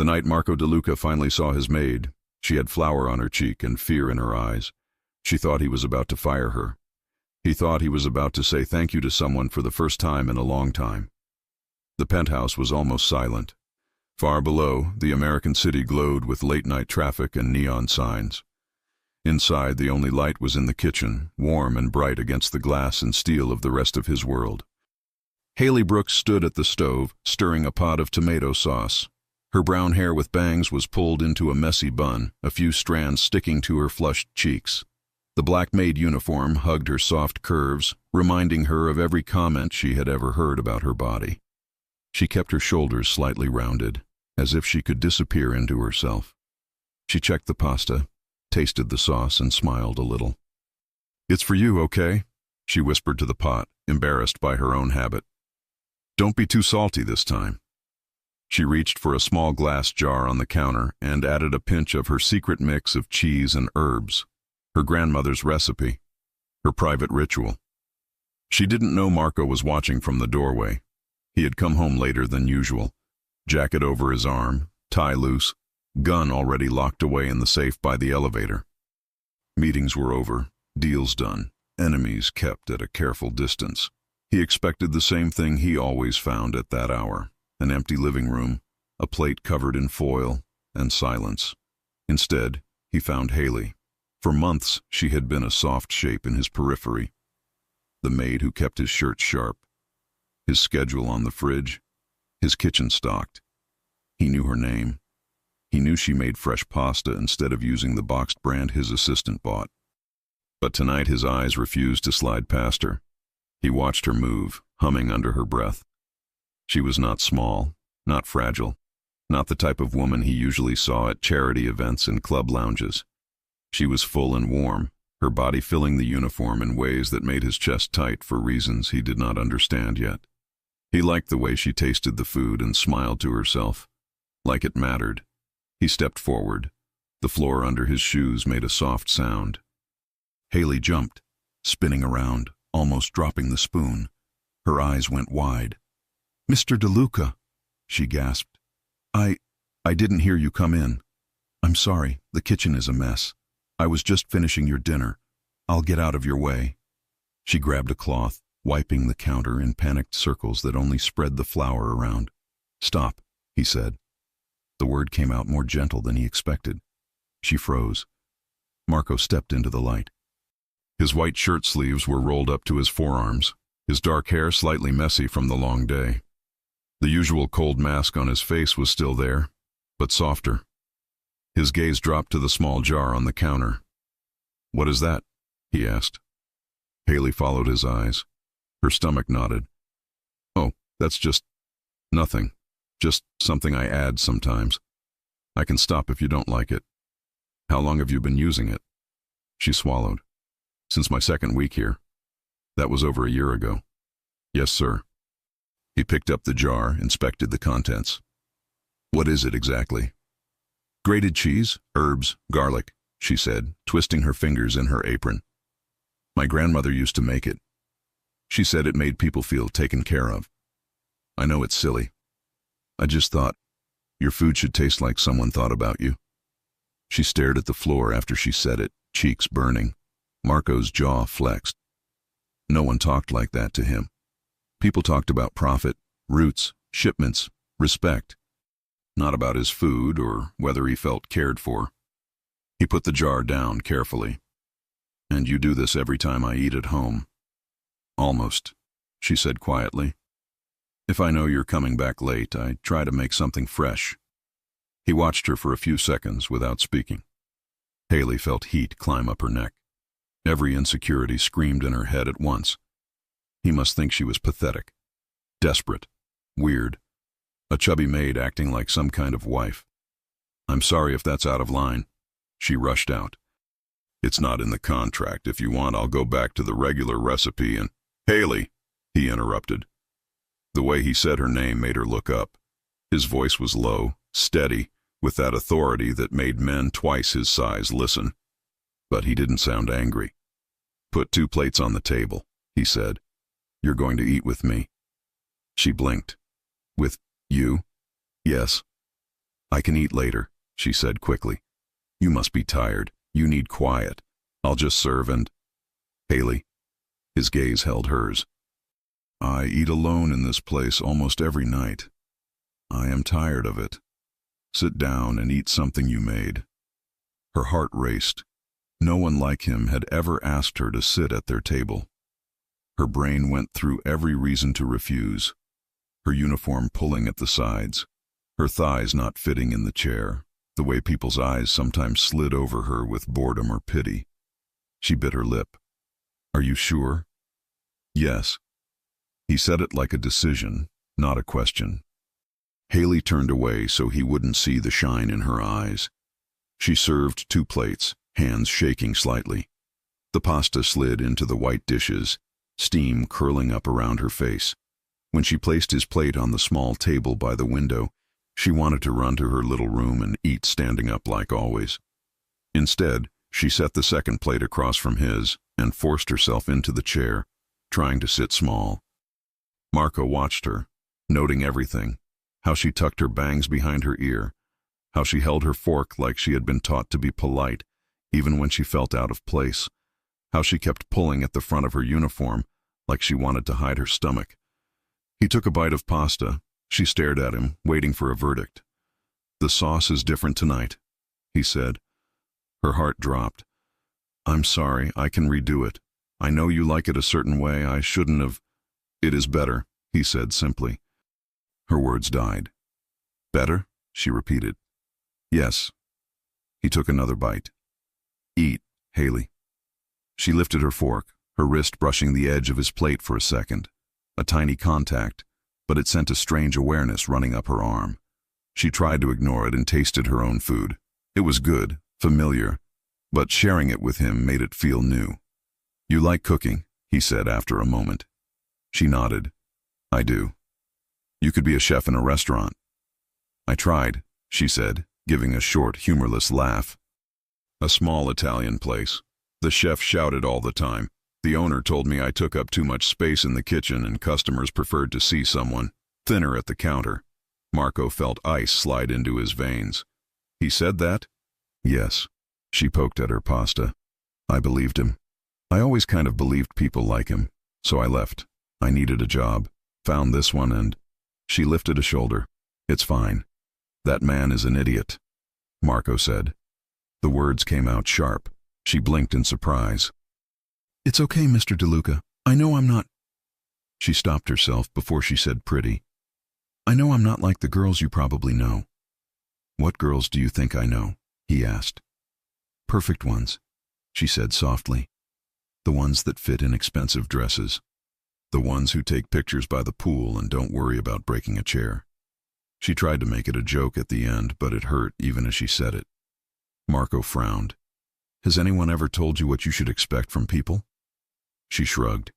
The night Marco DeLuca finally saw his maid, she had flour on her cheek and fear in her eyes. She thought he was about to fire her. He thought he was about to say thank you to someone for the first time in a long time. The penthouse was almost silent. Far below, the American city glowed with late-night traffic and neon signs. Inside, the only light was in the kitchen, warm and bright against the glass and steel of the rest of his world. Haley Brooks stood at the stove, stirring a pot of tomato sauce. Her brown hair with bangs was pulled into a messy bun, a few strands sticking to her flushed cheeks. The black maid uniform hugged her soft curves, reminding her of every comment she had ever heard about her body. She kept her shoulders slightly rounded, as if she could disappear into herself. She checked the pasta, tasted the sauce, and smiled a little. "It's for you, okay?" she whispered to the pot, embarrassed by her own habit. "Don't be too salty this time." She reached for a small glass jar on the counter and added a pinch of her secret mix of cheese and herbs, her grandmother's recipe, her private ritual. She didn't know Marco was watching from the doorway. He had come home later than usual, jacket over his arm, tie loose, gun already locked away in the safe by the elevator. Meetings were over, deals done, enemies kept at a careful distance. He expected the same thing he always found at that hour. An empty living room, a plate covered in foil, and silence. Instead, he found Haley. For months, she had been a soft shape in his periphery. The maid who kept his shirt sharp, his schedule on the fridge, his kitchen stocked. He knew her name. He knew she made fresh pasta instead of using the boxed brand his assistant bought. But tonight his eyes refused to slide past her. He watched her move, humming under her breath. She was not small, not fragile, not the type of woman he usually saw at charity events and club lounges. She was full and warm, her body filling the uniform in ways that made his chest tight for reasons he did not understand yet. He liked the way she tasted the food and smiled to herself, like it mattered. He stepped forward. The floor under his shoes made a soft sound. Haley jumped, spinning around, almost dropping the spoon. Her eyes went wide. "Mr. DeLuca," she gasped. I didn't hear you come in. I'm sorry, the kitchen is a mess. I was just finishing your dinner. I'll get out of your way." She grabbed a cloth, wiping the counter in panicked circles that only spread the flour around. "Stop," he said. The word came out more gentle than he expected. She froze. Marco stepped into the light. His white shirt sleeves were rolled up to his forearms, his dark hair slightly messy from the long day. The usual cold mask on his face was still there, but softer. His gaze dropped to the small jar on the counter. "What is that?" he asked. Haley followed his eyes. Her stomach nodded. "Oh, that's just nothing. Just something I add sometimes. I can stop if you don't like it. How long have you been using it?" She swallowed. "Since my second week here. That was over a year ago." "Yes, sir." He picked up the jar, inspected the contents. "What is it exactly?" "Grated cheese, herbs, garlic," she said, twisting her fingers in her apron. "My grandmother used to make it. She said it made people feel taken care of. I know it's silly. I just thought, your food should taste like someone thought about you." She stared at the floor after she said it, cheeks burning. Marco's jaw flexed. No one talked like that to him. People talked about profit, routes, shipments, respect. Not about his food or whether he felt cared for. He put the jar down carefully. "And you do this every time I eat at home?" "Almost," she said quietly. "If I know you're coming back late, I try to make something fresh." He watched her for a few seconds without speaking. Haley felt heat climb up her neck. Every insecurity screamed in her head at once. He must think she was pathetic, desperate, weird, a chubby maid acting like some kind of wife. "I'm sorry if that's out of line." She rushed out. "It's not in the contract. If you want, I'll go back to the regular recipe and—" "Haley," he interrupted. The way he said her name made her look up. His voice was low, steady, with that authority that made men twice his size listen. But he didn't sound angry. "Put 2 plates on the table," he said. "You're going to eat with me." She blinked. "With you?" "Yes." I can eat later, she said quickly. You must be tired. You need quiet. I'll just serve and… Haley. His gaze held hers. I eat alone in this place almost every night. I am tired of it. Sit down and eat something you made. Her heart raced. No one like him had ever asked her to sit at their table. Her brain went through every reason to refuse. Her uniform pulling at the sides, her thighs not fitting in the chair, the way people's eyes sometimes slid over her with boredom or pity. She bit her lip. Are you sure? Yes. He said it like a decision, not a question. Haley turned away so he wouldn't see the shine in her eyes. She served 2 plates, hands shaking slightly. The pasta slid into the white dishes, steam curling up around her face. When she placed his plate on the small table by the window, she wanted to run to her little room and eat standing up like always. Instead, she set the second plate across from his and forced herself into the chair, trying to sit small. Marco watched her, noting everything, how she tucked her bangs behind her ear, how she held her fork like she had been taught to be polite, even when she felt out of place, how she kept pulling at the front of her uniform like she wanted to hide her stomach. He took a bite of pasta. She stared at him, waiting for a verdict. The sauce is different tonight, he said. Her heart dropped. I'm sorry, I can redo it. I know you like it a certain way, I shouldn't have. It is better, he said simply. Her words died. Better? She repeated. Yes. He took another bite. Eat, Haley. She lifted her fork, her wrist brushing the edge of his plate for a second. A tiny contact, but it sent a strange awareness running up her arm. She tried to ignore it and tasted her own food. It was good, familiar, but sharing it with him made it feel new. You like cooking, he said after a moment. She nodded. I do. You could be a chef in a restaurant. I tried, she said, giving a short, humorless laugh. A small Italian place. The chef shouted all the time. The owner told me I took up too much space in the kitchen and customers preferred to see someone thinner at the counter. Marco felt ice slide into his veins. He said that? Yes. She poked at her pasta. I believed him. I always kind of believed people like him, so I left. I needed a job, found this one and… She lifted a shoulder. It's fine. That man is an idiot, Marco said. The words came out sharp. She blinked in surprise. It's okay, Mr. DeLuca. I know I'm not… She stopped herself before she said pretty. I know I'm not like the girls you probably know. What girls do you think I know? He asked. Perfect ones, she said softly. The ones that fit in expensive dresses. The ones who take pictures by the pool and don't worry about breaking a chair. She tried to make it a joke at the end, but it hurt even as she said it. Marco frowned. Has anyone ever told you what you should expect from people? She shrugged.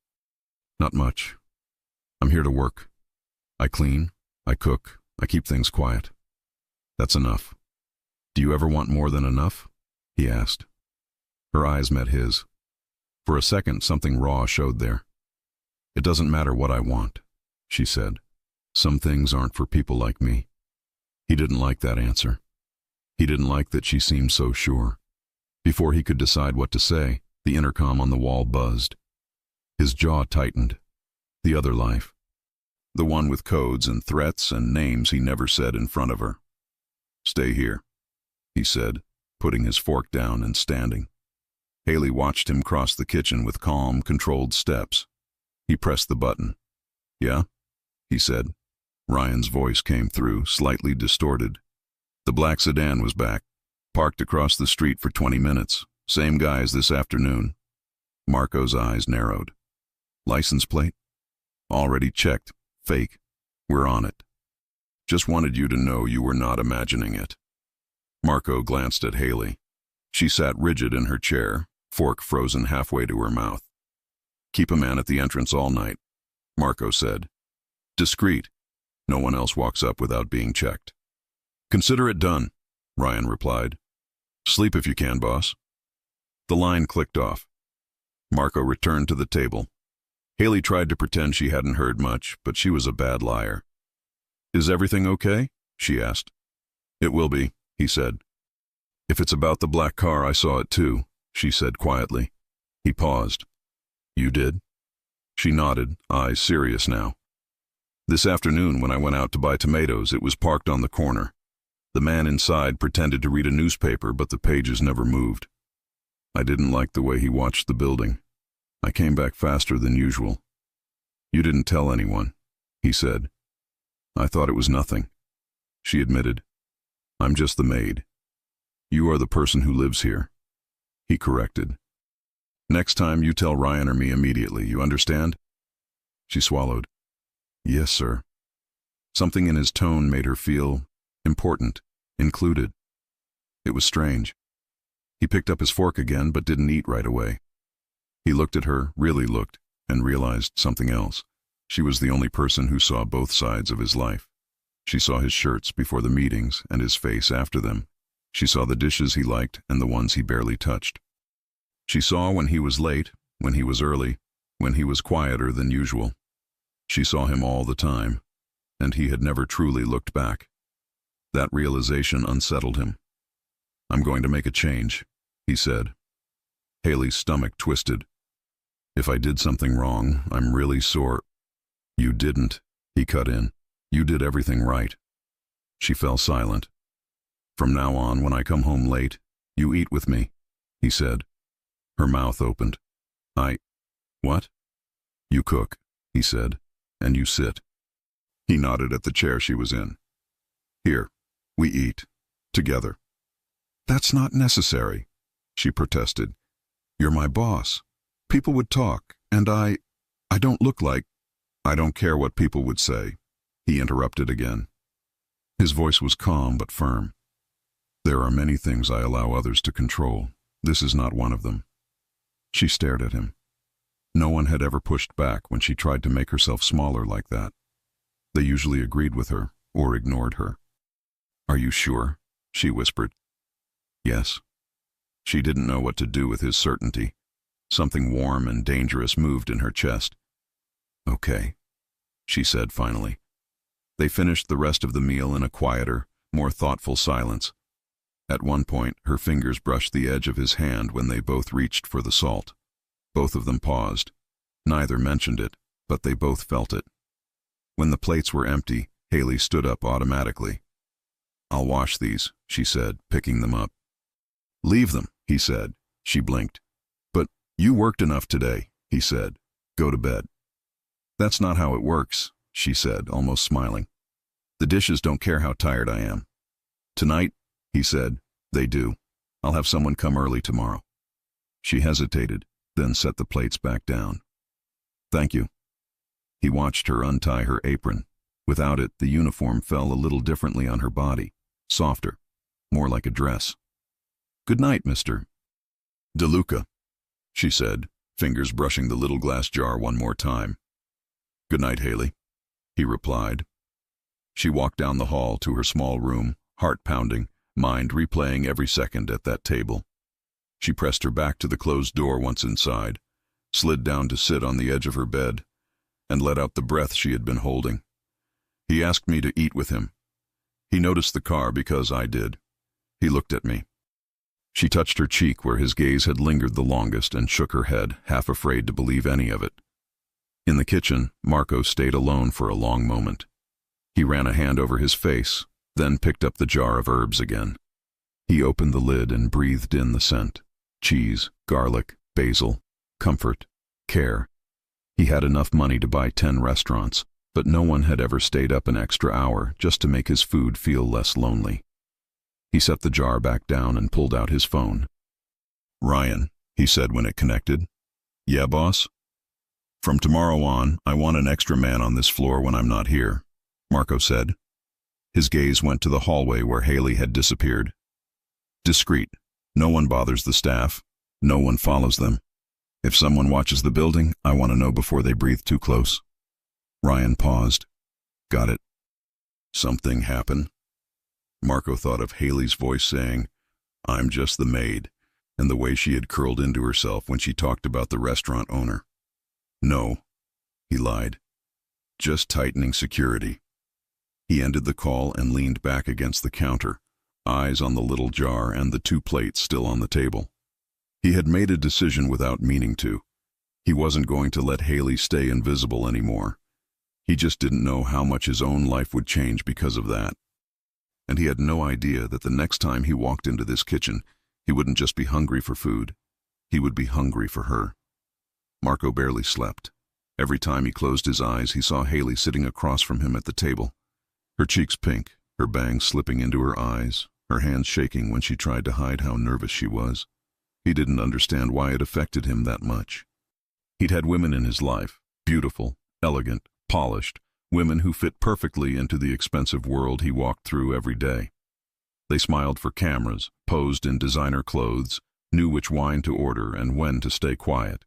Not much. I'm here to work. I clean, I cook, I keep things quiet. That's enough. Do you ever want more than enough? He asked. Her eyes met his. For a second, something raw showed there. It doesn't matter what I want, she said. Some things aren't for people like me. He didn't like that answer. He didn't like that she seemed so sure. Before he could decide what to say, the intercom on the wall buzzed. His jaw tightened. The other life. The one with codes and threats and names he never said in front of her. Stay here, he said, putting his fork down and standing. Haley watched him cross the kitchen with calm, controlled steps. He pressed the button. Yeah? He said. Ryan's voice came through, slightly distorted. The black sedan was back, parked across the street for 20 minutes. Same guy as this afternoon. Marco's eyes narrowed. License plate? Already checked. Fake. We're on it. Just wanted you to know you were not imagining it. Marco glanced at Haley. She sat rigid in her chair, fork frozen halfway to her mouth. Keep a man at the entrance all night, Marco said. Discreet. No one else walks up without being checked. Consider it done, Ryan replied. Sleep if you can, boss. The line clicked off. Marco returned to the table. Haley tried to pretend she hadn't heard much, but she was a bad liar. Is everything okay? She asked. It will be, he said. If it's about the black car, I saw it too, she said quietly. He paused. You did? She nodded, eyes serious now. This afternoon when I went out to buy tomatoes, it was parked on the corner. The man inside pretended to read a newspaper, but the pages never moved. I didn't like the way he watched the building. I came back faster than usual. You didn't tell anyone, he said. I thought it was nothing. She admitted. I'm just the maid. You are the person who lives here. He corrected. Next time you tell Ryan or me immediately, you understand? She swallowed. Yes, sir. Something in his tone made her feel important, included. It was strange. He picked up his fork again, but didn't eat right away. He looked at her, really looked, and realized something else. She was the only person who saw both sides of his life. She saw his shirts before the meetings and his face after them. She saw the dishes he liked and the ones he barely touched. She saw when he was late, when he was early, when he was quieter than usual. She saw him all the time, and he had never truly looked back. That realization unsettled him. I'm going to make a change, he said. Haley's stomach twisted. If I did something wrong, I'm really sore. You didn't, he cut in. You did everything right. She fell silent. From now on, when I come home late, you eat with me, he said. Her mouth opened. What? You cook, he said, and you sit. He nodded at the chair she was in. Here, we eat, together. That's not necessary, she protested. You're my boss. People would talk, and I don't look like... I don't care what people would say, he interrupted again. His voice was calm but firm. There are many things I allow others to control. This is not one of them. She stared at him. No one had ever pushed back when she tried to make herself smaller like that. They usually agreed with her or ignored her. Are you sure? She whispered. Yes. She didn't know what to do with his certainty. Something warm and dangerous moved in her chest. Okay, she said finally. They finished the rest of the meal in a quieter, more thoughtful silence. At one point, her fingers brushed the edge of his hand when they both reached for the salt. Both of them paused. Neither mentioned it, but they both felt it. When the plates were empty, Haley stood up automatically. I'll wash these, she said, picking them up. Leave them, he said. She blinked. But you worked enough today, he said. Go to bed. That's not how it works, she said, almost smiling. The dishes don't care how tired I am. Tonight, he said, they do. I'll have someone come early tomorrow. She hesitated, then set the plates back down. Thank you. He watched her untie her apron. Without it, the uniform fell a little differently on her body, softer, more like a dress. Good night, Mr. DeLuca, she said, fingers brushing the little glass jar one more time. Good night, Haley, he replied. She walked down the hall to her small room, heart pounding, mind replaying every second at that table. She pressed her back to the closed door once inside, slid down to sit on the edge of her bed, and let out the breath she had been holding. He asked me to eat with him. He noticed the car because I did. He looked at me. She touched her cheek where his gaze had lingered the longest and shook her head, half afraid to believe any of it. In the kitchen, Marco stayed alone for a long moment. He ran a hand over his face, then picked up the jar of herbs again. He opened the lid and breathed in the scent. Cheese, garlic, basil, comfort, care. He had enough money to buy 10 restaurants, but no one had ever stayed up an extra hour just to make his food feel less lonely. He set the jar back down and pulled out his phone. Ryan, he said when it connected. Yeah, boss? From tomorrow on, I want an extra man on this floor when I'm not here, Marco said. His gaze went to the hallway where Haley had disappeared. Discreet. No one bothers the staff. No one follows them. If someone watches the building, I want to know before they breathe too close. Ryan paused. Got it. Something happened. Marco thought of Haley's voice saying, I'm just the maid, and the way she had curled into herself when she talked about the restaurant owner. No, he lied. Just tightening security. He ended the call and leaned back against the counter, eyes on the little jar and the 2 plates still on the table. He had made a decision without meaning to. He wasn't going to let Haley stay invisible anymore. He just didn't know how much his own life would change because of that. And he had no idea that the next time he walked into this kitchen, he wouldn't just be hungry for food. He would be hungry for her. Marco barely slept. Every time he closed his eyes, he saw Haley sitting across from him at the table. Her cheeks pink, her bangs slipping into her eyes, her hands shaking when she tried to hide how nervous she was. He didn't understand why it affected him that much. He'd had women in his life, beautiful, elegant, polished, women who fit perfectly into the expensive world he walked through every day. They smiled for cameras, posed in designer clothes, knew which wine to order and when to stay quiet.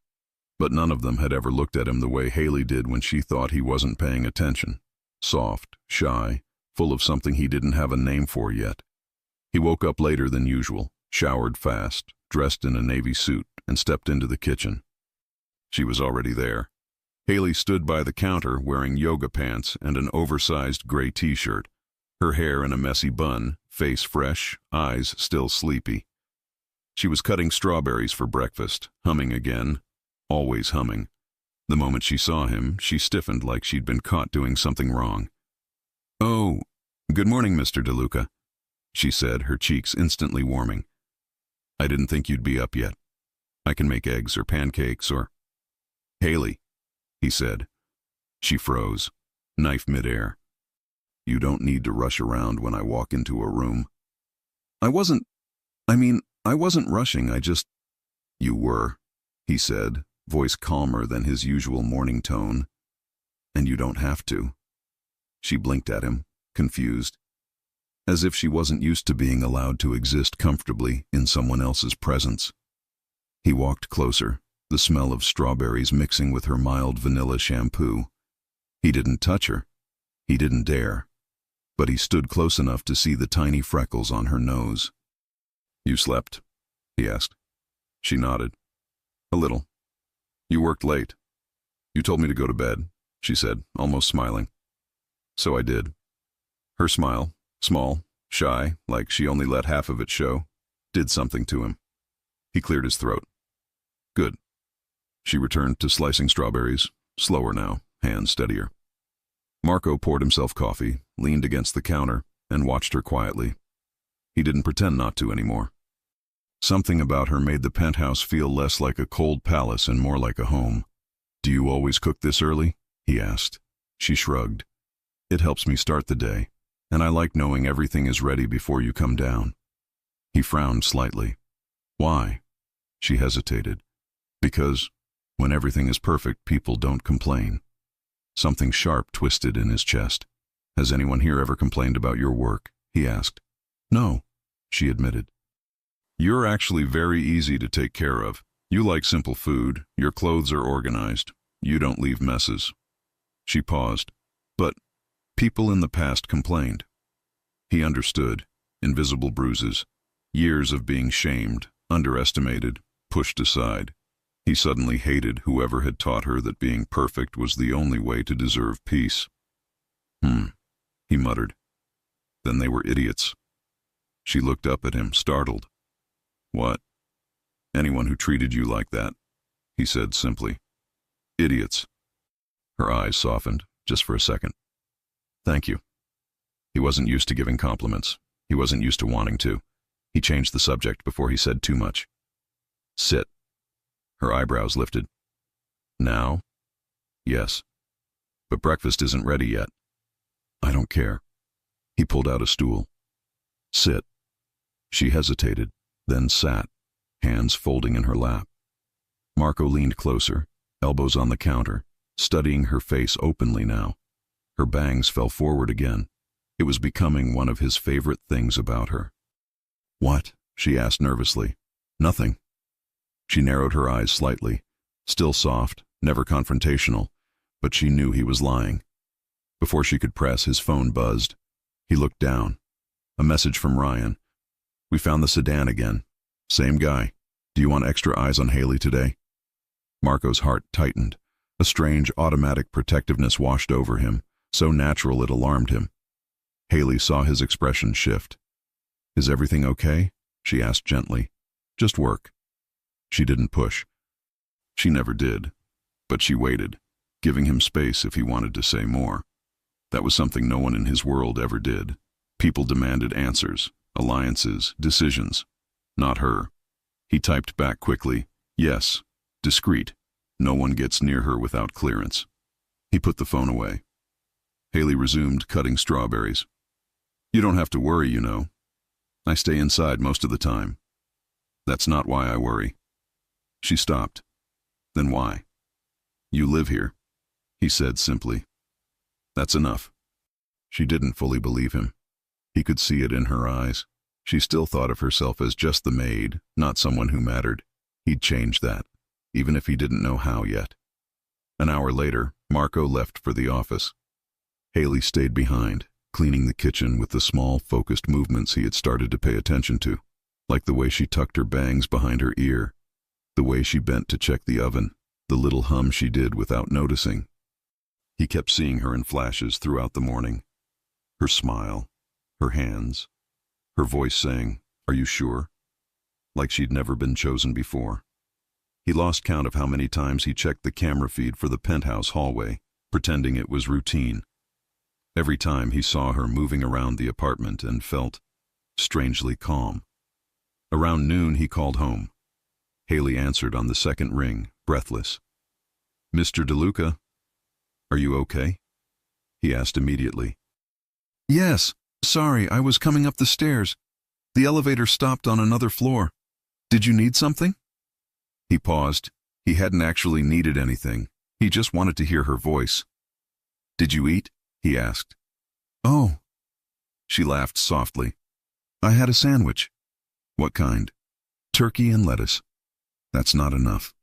But none of them had ever looked at him the way Haley did when she thought he wasn't paying attention. Soft, shy, full of something he didn't have a name for yet. He woke up later than usual, showered fast, dressed in a navy suit, and stepped into the kitchen. She was already there. Haley stood by the counter wearing yoga pants and an oversized gray t-shirt, her hair in a messy bun, face fresh, eyes still sleepy. She was cutting strawberries for breakfast, humming again, always humming. The moment she saw him, she stiffened like she'd been caught doing something wrong. "Oh, good morning, Mr. DeLuca," she said, her cheeks instantly warming. "I didn't think you'd be up yet. I can make eggs or pancakes or—" "Haley," he said. She froze, knife midair. "You don't need to rush around when I walk into a room." I wasn't rushing, I just—" "You were," he said, voice calmer than his usual morning tone. "And you don't have to." She blinked at him, confused, as if she wasn't used to being allowed to exist comfortably in someone else's presence. He walked closer, the smell of strawberries mixing with her mild vanilla shampoo. He didn't touch her. He didn't dare. But he stood close enough to see the tiny freckles on her nose. "You slept?" he asked. She nodded. "A little. You worked late. You told me to go to bed," she said, almost smiling. "So I did." Her smile, small, shy, like she only let half of it show, did something to him. He cleared his throat. "Good." She returned to slicing strawberries, slower now, hands steadier. Marco poured himself coffee, leaned against the counter, and watched her quietly. He didn't pretend not to anymore. Something about her made the penthouse feel less like a cold palace and more like a home. "Do you always cook this early?" he asked. She shrugged. "It helps me start the day, and I like knowing everything is ready before you come down." He frowned slightly. "Why?" She hesitated. "Because when everything is perfect, people don't complain." Something sharp twisted in his chest. "Has anyone here ever complained about your work?" he asked. "No," she admitted. "You're actually very easy to take care of. You like simple food, your clothes are organized, you don't leave messes." She paused. "But people in the past complained." He understood. Invisible bruises. Years of being shamed, underestimated, pushed aside. He suddenly hated whoever had taught her that being perfect was the only way to deserve peace. He muttered. Then they were idiots. She looked up at him, startled. "What?" "Anyone who treated you like that," he said simply. "Idiots." Her eyes softened, just for a second. "Thank you." He wasn't used to giving compliments. He wasn't used to wanting to. He changed the subject before he said too much. "Sit." Her eyebrows lifted. "Now?" "Yes. But breakfast isn't ready yet." "I don't care." He pulled out a stool. "Sit." She hesitated, then sat, hands folding in her lap. Marco leaned closer, elbows on the counter, studying her face openly now. Her bangs fell forward again. It was becoming one of his favorite things about her. "What?" she asked nervously. "Nothing." She narrowed her eyes slightly, still soft, never confrontational, but she knew he was lying. Before she could press, his phone buzzed. He looked down. A message from Ryan. "We found the sedan again. Same guy. Do you want extra eyes on Haley today?" Marco's heart tightened. A strange automatic protectiveness washed over him, so natural it alarmed him. Haley saw his expression shift. Is everything okay? She asked gently. Just work. She didn't push. She never did. But she waited, giving him space if he wanted to say more. That was something no one in his world ever did. People demanded answers, alliances, decisions. Not her. He typed back quickly, yes, discreet. No one gets near her without clearance. He put the phone away. Haley resumed cutting strawberries. You don't have to worry, you know. I stay inside most of the time. That's not why I worry. She stopped. Then why? You live here, he said simply. That's enough. She didn't fully believe him. He could see it in her eyes. She still thought of herself as just the maid, not someone who mattered. He'd change that, even if he didn't know how yet. An hour later, Marco left for the office. Haley stayed behind, cleaning the kitchen with the small, focused movements he had started to pay attention to, like the way she tucked her bangs behind her ear, the way she bent to check the oven, the little hum she did without noticing. He kept seeing her in flashes throughout the morning. Her smile, her hands, her voice saying, "Are you sure?" Like she'd never been chosen before. He lost count of how many times he checked the camera feed for the penthouse hallway, pretending it was routine. Every time he saw her moving around the apartment and felt strangely calm. Around noon he called home. Haley answered on the second ring, breathless. "Mr. DeLuca, are you okay?" he asked immediately. "Yes, sorry, I was coming up the stairs. The elevator stopped on another floor. Did you need something?" He paused. He hadn't actually needed anything. He just wanted to hear her voice. "Did you eat?" he asked. "Oh." She laughed softly. "I had a sandwich." "What kind?" "Turkey and lettuce." "That's not enough."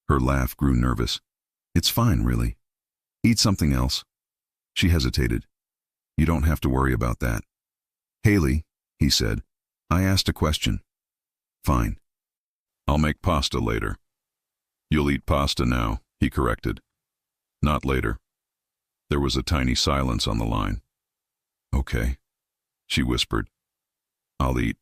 Her laugh grew nervous. "It's fine, really. Eat something else." She hesitated. "You don't have to worry about that." "Haley," he said, "I asked a question." "Fine. I'll make pasta later." "You'll eat pasta now," he corrected. "Not later." There was a tiny silence on the line. "Okay," she whispered. "I'll eat."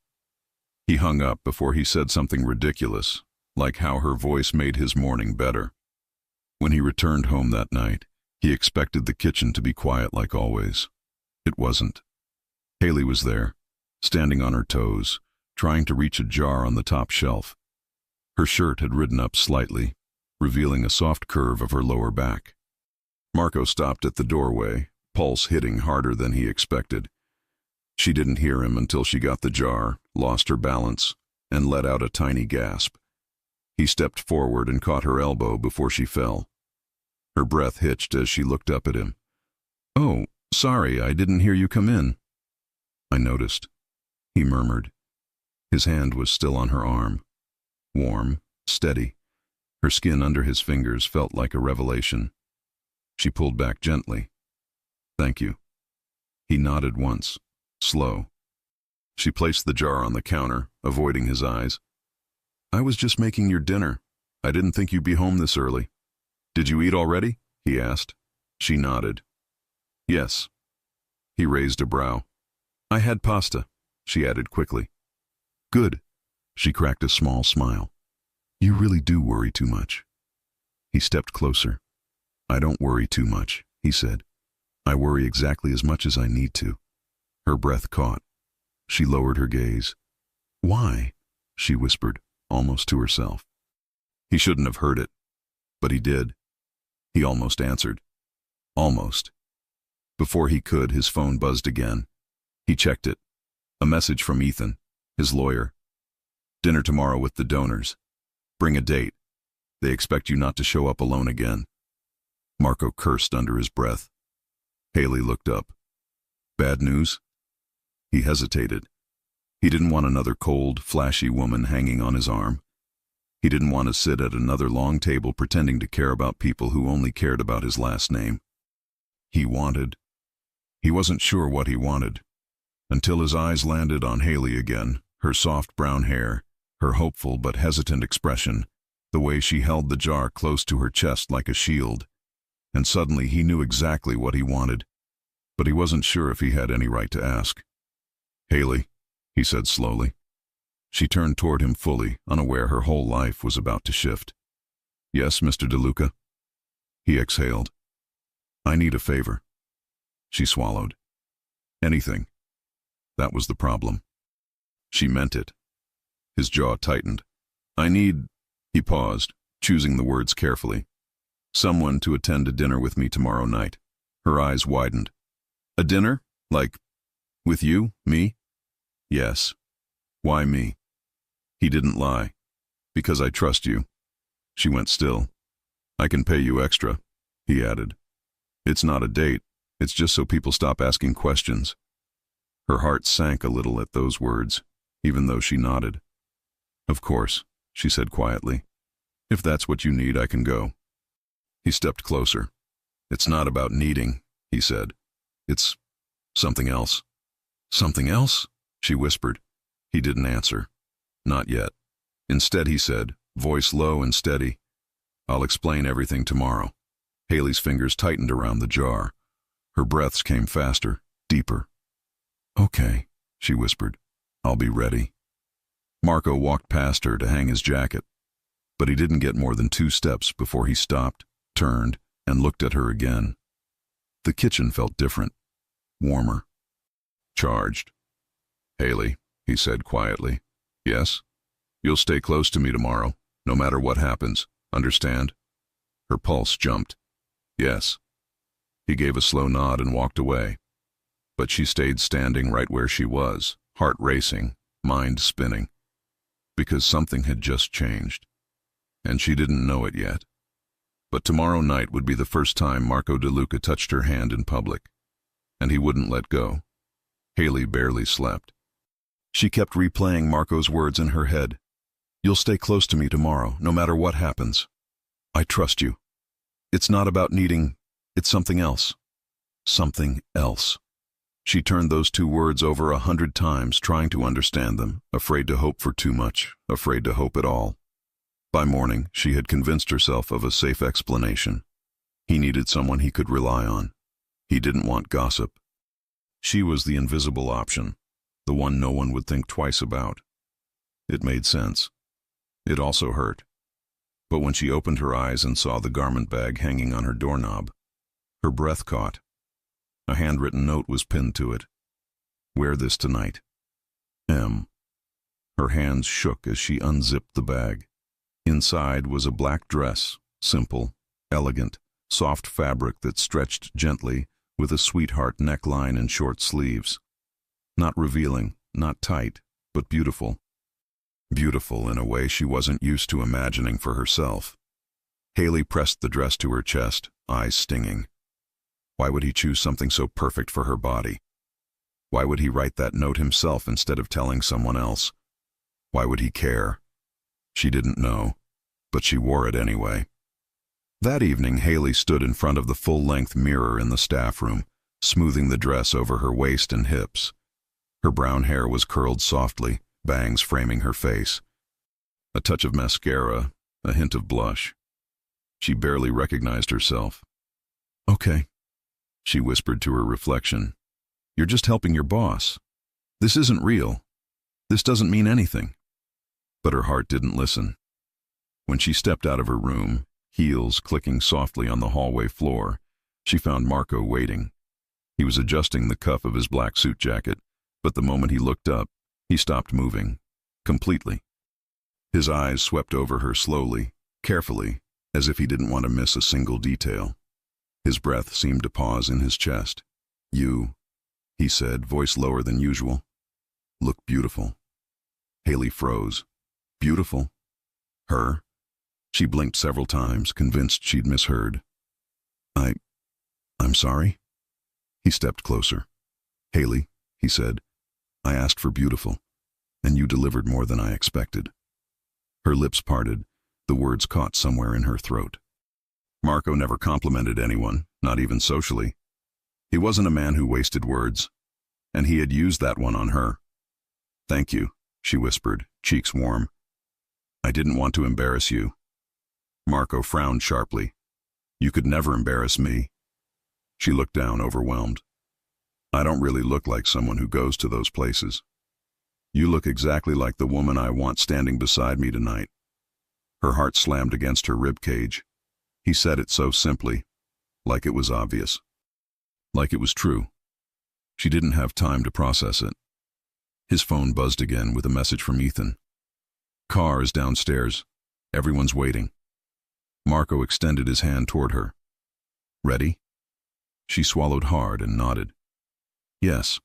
He hung up before he said something ridiculous, like how her voice made his morning better. When he returned home that night, he expected the kitchen to be quiet like always. It wasn't. Haley was there, standing on her toes, trying to reach a jar on the top shelf. Her shirt had ridden up slightly, revealing a soft curve of her lower back. Marco stopped at the doorway, pulse hitting harder than he expected. She didn't hear him until she got the jar, lost her balance, and let out a tiny gasp. He stepped forward and caught her elbow before she fell. Her breath hitched as she looked up at him. "Oh, sorry, I didn't hear you come in." "I noticed," he murmured. His hand was still on her arm. Warm, steady. Her skin under his fingers felt like a revelation. She pulled back gently. "Thank you." He nodded once, slow. She placed the jar on the counter, avoiding his eyes. "I was just making your dinner. I didn't think you'd be home this early." "Did you eat already?" he asked. She nodded. "Yes." He raised a brow. "I had pasta," she added quickly. "Good." She cracked a small smile. "You really do worry too much." He stepped closer. "I don't worry too much," he said. "I worry exactly as much as I need to." Her breath caught. She lowered her gaze. "Why?" she whispered, almost to herself. He shouldn't have heard it, but he did. He almost answered. Almost. Before he could, his phone buzzed again. He checked it. A message from Ethan, his lawyer. "Dinner tomorrow with the donors. Bring a date. They expect you not to show up alone again." Marco cursed under his breath. Haley looked up. "Bad news?" He hesitated. He didn't want another cold, flashy woman hanging on his arm. He didn't want to sit at another long table pretending to care about people who only cared about his last name. He wasn't sure what he wanted, until his eyes landed on Haley again, her soft brown hair, her hopeful but hesitant expression, the way she held the jar close to her chest like a shield. And suddenly he knew exactly what he wanted, but he wasn't sure if he had any right to ask. "Haley," he said slowly. She turned toward him fully, unaware her whole life was about to shift. Yes, Mr. DeLuca? He exhaled. I need a favor. She swallowed. Anything. That was the problem. She meant it. His jaw tightened. I need, he paused, choosing the words carefully. Someone to attend a dinner with me tomorrow night. Her eyes widened. A dinner? Like, with you? Me? Yes. Why me? He didn't lie. Because I trust you. She went still. I can pay you extra, he added. It's not a date. It's just so people stop asking questions. Her heart sank a little at those words, even though she nodded. Of course, she said quietly. If that's what you need, I can go. He stepped closer. It's not about needing, he said. It's something else. Something else? She whispered. He didn't answer. Not yet. Instead, he said, voice low and steady, I'll explain everything tomorrow. Haley's fingers tightened around the jar. Her breaths came faster, deeper. Okay, she whispered. I'll be ready. Marco walked past her to hang his jacket, but he didn't get more than 2 steps before he stopped, turned, and looked at her again. The kitchen felt different, warmer, charged. Haley, he said quietly. Yes? You'll stay close to me tomorrow, no matter what happens, understand? Her pulse jumped. Yes. He gave a slow nod and walked away. But she stayed standing right where she was, heart racing, mind spinning. Because something had just changed. And she didn't know it yet. But tomorrow night would be the first time Marco DeLuca touched her hand in public. And he wouldn't let go. Haley barely slept. She kept replaying Marco's words in her head. You'll stay close to me tomorrow, no matter what happens. I trust you. It's not about needing, it's something else. Something else. She turned those 2 words over 100 times, trying to understand them, afraid to hope for too much, afraid to hope at all. By morning, she had convinced herself of a safe explanation. He needed someone he could rely on. He didn't want gossip. She was the invisible option, the one no one would think twice about. It made sense. It also hurt. But when she opened her eyes and saw the garment bag hanging on her doorknob, her breath caught. A handwritten note was pinned to it. Wear this tonight. M. Her hands shook as she unzipped the bag. Inside was a black dress, simple, elegant, soft fabric that stretched gently with a sweetheart neckline and short sleeves. Not revealing, not tight, but beautiful. Beautiful in a way she wasn't used to imagining for herself. Haley pressed the dress to her chest, eyes stinging. Why would he choose something so perfect for her body? Why would he write that note himself instead of telling someone else? Why would he care? She didn't know, but she wore it anyway. That evening, Haley stood in front of the full-length mirror in the staff room, smoothing the dress over her waist and hips. Her brown hair was curled softly, bangs framing her face. A touch of mascara, a hint of blush. She barely recognized herself. Okay, she whispered to her reflection. You're just helping your boss. This isn't real. This doesn't mean anything. But her heart didn't listen. When she stepped out of her room, heels clicking softly on the hallway floor, she found Marco waiting. He was adjusting the cuff of his black suit jacket, but the moment he looked up, he stopped moving, completely. His eyes swept over her slowly, carefully, as if he didn't want to miss a single detail. His breath seemed to pause in his chest. You, he said, voice lower than usual, look beautiful. Haley froze. Beautiful? Her? She blinked several times, convinced she'd misheard. I'm sorry? He stepped closer. Haley, he said, I asked for beautiful, and you delivered more than I expected. Her lips parted, the words caught somewhere in her throat. Marco never complimented anyone, not even socially. He wasn't a man who wasted words, and he had used that one on her. Thank you, she whispered, cheeks warm. I didn't want to embarrass you. Marco frowned sharply. You could never embarrass me. She looked down, overwhelmed. I don't really look like someone who goes to those places. You look exactly like the woman I want standing beside me tonight." Her heart slammed against her rib cage. He said it so simply, like it was obvious, like it was true. She didn't have time to process it. His phone buzzed again with a message from Ethan. "Car is downstairs. Everyone's waiting." Marco extended his hand toward her. "Ready?" She swallowed hard and nodded. "Yes."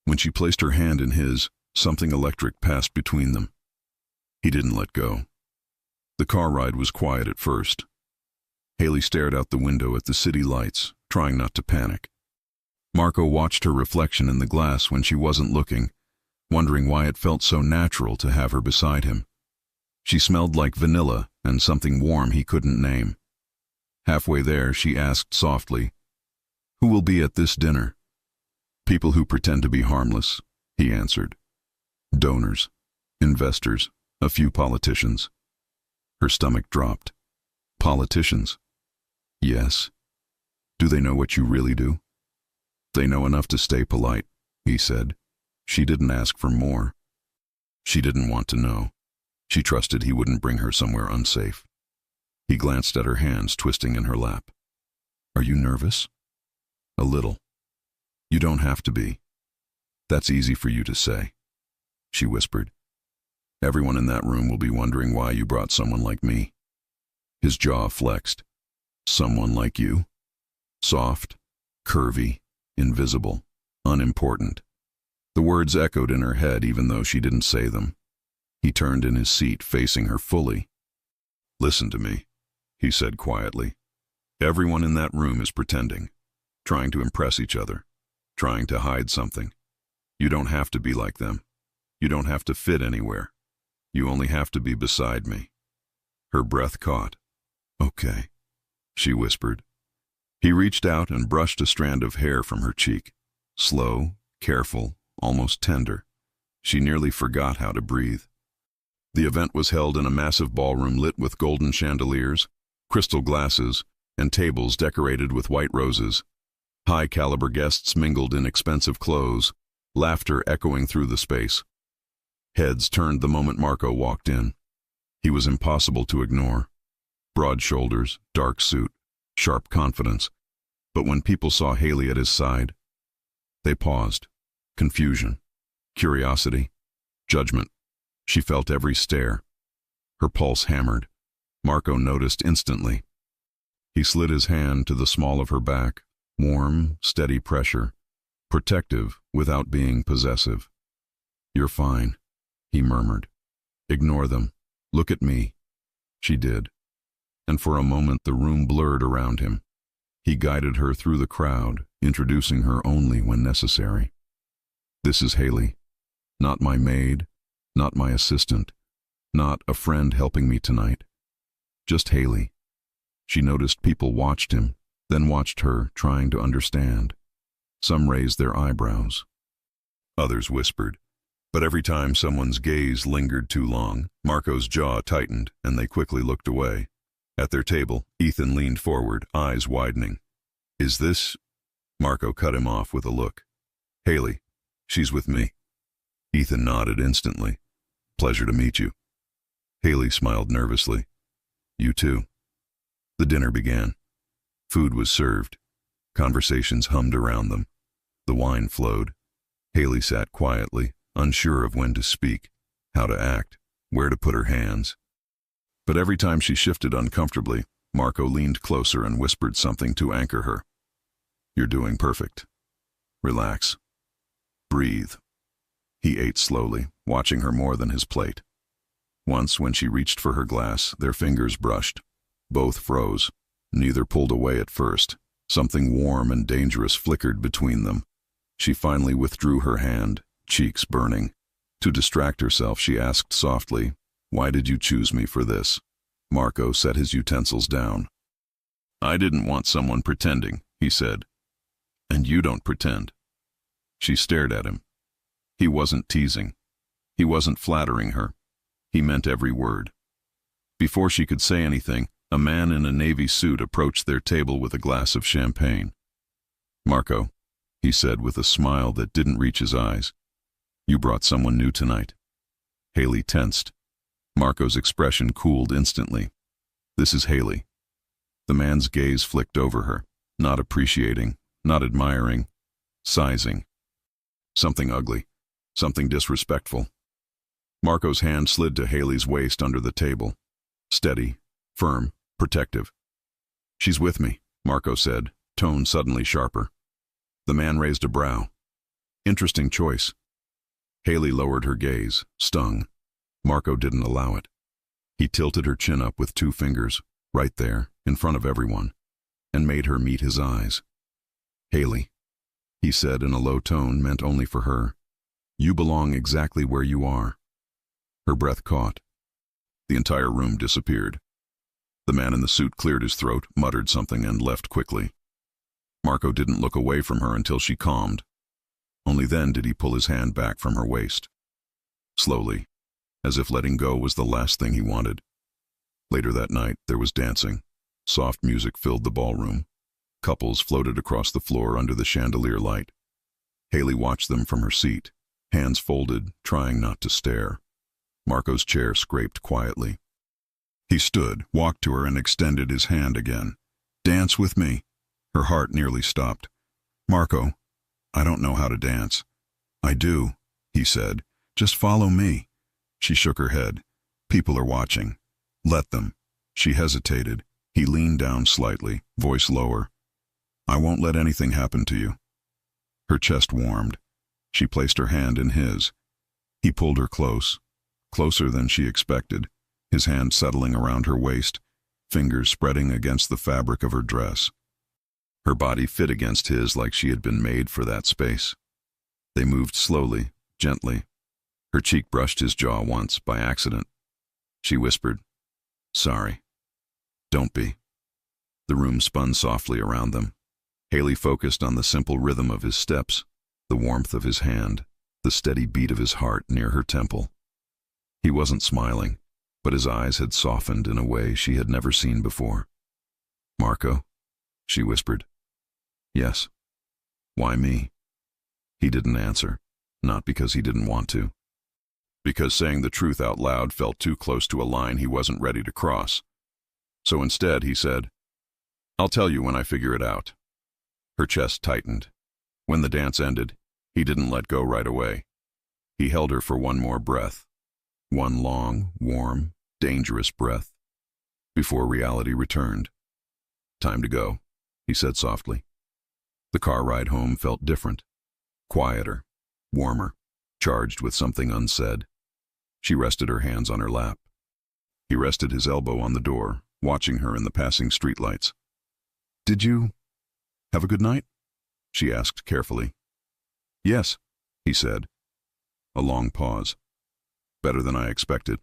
When she placed her hand in his, something electric passed between them. He didn't let go. The car ride was quiet at first. Haley stared out the window at the city lights, trying not to panic. Marco watched her reflection in the glass when she wasn't looking, wondering why it felt so natural to have her beside him. She smelled like vanilla and something warm he couldn't name. Halfway there, she asked softly, "Who will be at this dinner?" "People who pretend to be harmless," he answered. "Donors, investors, a few politicians." Her stomach dropped. "Politicians?" "Yes." "Do they know what you really do?" "They know enough to stay polite," he said. She didn't ask for more. She didn't want to know. She trusted he wouldn't bring her somewhere unsafe. He glanced at her hands twisting in her lap. "Are you nervous?" "A little." "You don't have to be. That's easy for you to say," she whispered. "Everyone in that room will be wondering why you brought someone like me." His jaw flexed. "Someone like you? Soft, curvy, invisible, unimportant." The words echoed in her head even though she didn't say them. He turned in his seat, facing her fully. "Listen to me," he said quietly. "Everyone in that room is pretending, trying to impress each other, trying to hide something. You don't have to be like them. You don't have to fit anywhere. You only have to be beside me." Her breath caught. "Okay," she whispered. He reached out and brushed a strand of hair from her cheek. Slow, careful, almost tender. She nearly forgot how to breathe. The event was held in a massive ballroom lit with golden chandeliers, crystal glasses, and tables decorated with white roses. High-caliber guests mingled in expensive clothes, laughter echoing through the space. Heads turned the moment Marco walked in. He was impossible to ignore. Broad shoulders, dark suit, sharp confidence. But when people saw Haley at his side, they paused. Confusion, curiosity, judgment. She felt every stare. Her pulse hammered. Marco noticed instantly. He slid his hand to the small of her back, warm, steady pressure, protective without being possessive. "You're fine," he murmured. "Ignore them. Look at me." She did. And for a moment the room blurred around him. He guided her through the crowd, introducing her only when necessary. "This is Haley. Not my maid, not my assistant, not a friend helping me tonight. Just Haley." She noticed people watched him, then watched her, trying to understand. Some raised their eyebrows. Others whispered. But every time someone's gaze lingered too long, Marco's jaw tightened, and they quickly looked away. At their table, Ethan leaned forward, eyes widening. "Is this—" Marco cut him off with a look. "Haley. She's with me." Ethan nodded instantly. "Pleasure to meet you." Haley smiled nervously. "You too." The dinner began. Food was served. Conversations hummed around them. The wine flowed. Haley sat quietly, unsure of when to speak, how to act, where to put her hands. But every time she shifted uncomfortably, Marco leaned closer and whispered something to anchor her. "You're doing perfect. Relax. Breathe." He ate slowly, watching her more than his plate. Once, when she reached for her glass, their fingers brushed. Both froze. Neither pulled away at first. Something warm and dangerous flickered between them. She finally withdrew her hand, cheeks burning. To distract herself, she asked softly, "Why did you choose me for this?" Marco set his utensils down. "I didn't want someone pretending," he said. "And you don't pretend." She stared at him. He wasn't teasing. He wasn't flattering her. He meant every word. Before she could say anything, a man in a navy suit approached their table with a glass of champagne. "Marco," he said with a smile that didn't reach his eyes, You brought someone new tonight. Haley tensed. Marco's expression cooled instantly. This is Haley. The man's gaze flicked over her, not appreciating, not admiring, sizing. Something ugly, something disrespectful. Marco's hand slid to Haley's waist under the table. Steady, firm, protective. She's with me, Marco said, tone suddenly sharper. The man raised a brow. Interesting choice. Haley lowered her gaze, stung. Marco didn't allow it. He tilted her chin up with 2 fingers, right there, in front of everyone, and made her meet his eyes. Haley, he said in a low tone meant only for her, you belong exactly where you are. Her breath caught. The entire room disappeared. The man in the suit cleared his throat, muttered something, and left quickly. Marco didn't look away from her until she calmed. Only then did he pull his hand back from her waist. Slowly, as if letting go was the last thing he wanted. Later that night, there was dancing. Soft music filled the ballroom. Couples floated across the floor under the chandelier light. Haley watched them from her seat, hands folded, trying not to stare. Marco's chair scraped quietly. He stood, walked to her, and extended his hand again. Dance with me. Her heart nearly stopped. Marco, I don't know how to dance. I do, he said. Just follow me. She shook her head. People are watching. Let them. She hesitated. He leaned down slightly, voice lower. I won't let anything happen to you. Her chest warmed. She placed her hand in his. He pulled her close, closer than she expected, his hand settling around her waist, fingers spreading against the fabric of her dress. Her body fit against his like she had been made for that space. They moved slowly, gently. Her cheek brushed his jaw once, by accident. She whispered, Sorry. Don't be. The room spun softly around them. Haley focused on the simple rhythm of his steps, the warmth of his hand, the steady beat of his heart near her temple. He wasn't smiling, but his eyes had softened in a way she had never seen before. Marco, she whispered. Yes. Why me? He didn't answer, not because he didn't want to. Because saying the truth out loud felt too close to a line he wasn't ready to cross. So instead he said, I'll tell you when I figure it out. Her chest tightened. When the dance ended, he didn't let go right away. He held her for one more breath. One long, warm, dangerous breath. Before reality returned. Time to go, he said softly. The car ride home felt different. Quieter, warmer, charged with something unsaid. She rested her hands on her lap. He rested his elbow on the door, watching her in the passing streetlights. Did you have a good night? She asked carefully. Yes, he said. A long pause. Better than I expected.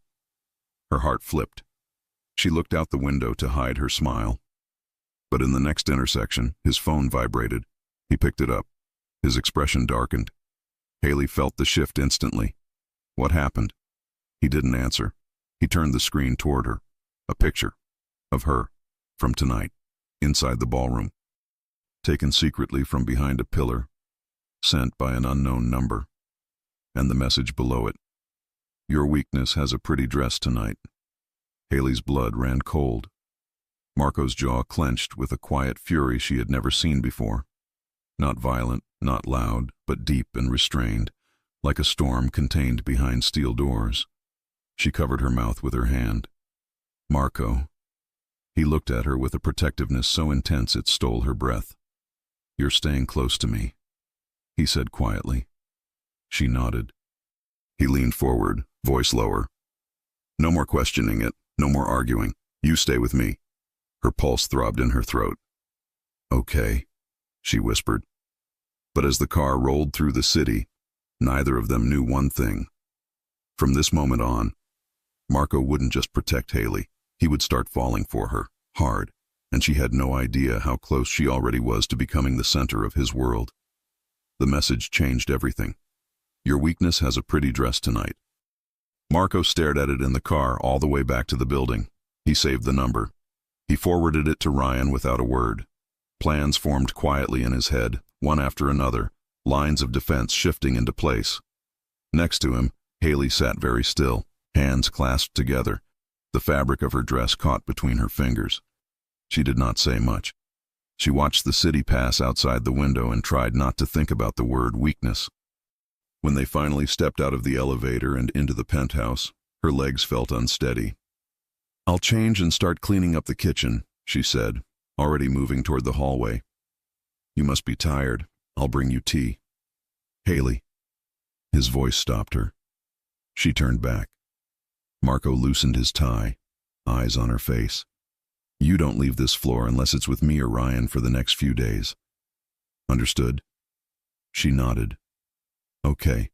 Her heart flipped. She looked out the window to hide her smile. But in the next intersection, his phone vibrated. He picked it up. His expression darkened. Haley felt the shift instantly. What happened? He didn't answer. He turned the screen toward her. A picture of her from tonight, inside the ballroom. Taken secretly from behind a pillar, sent by an unknown number. And the message below it. Your weakness has a pretty dress tonight. Haley's blood ran cold. Marco's jaw clenched with a quiet fury she had never seen before. Not violent, not loud, but deep and restrained, like a storm contained behind steel doors. She covered her mouth with her hand. Marco. He looked at her with a protectiveness so intense it stole her breath. You're staying close to me, he said quietly. She nodded. He leaned forward, voice lower. No more questioning it, no more arguing. You stay with me. Her pulse throbbed in her throat. Okay, she whispered. But as the car rolled through the city, neither of them knew one thing. From this moment on, Marco wouldn't just protect Haley. He would start falling for her, hard, and she had no idea how close she already was to becoming the center of his world. The message changed everything. Your weakness has a pretty dress tonight. Marco stared at it in the car all the way back to the building. He saved the number. He forwarded it to Ryan without a word. Plans formed quietly in his head, one after another, lines of defense shifting into place. Next to him, Haley sat very still, hands clasped together, the fabric of her dress caught between her fingers. She did not say much. She watched the city pass outside the window and tried not to think about the word weakness. When they finally stepped out of the elevator and into the penthouse, her legs felt unsteady. "I'll change and start cleaning up the kitchen," she said, already moving toward the hallway. "You must be tired. I'll bring you tea." "Haley." His voice stopped her. She turned back. Marco loosened his tie, eyes on her face. "You don't leave this floor unless it's with me or Ryan for the next few days." "Understood?" She nodded. "Okay.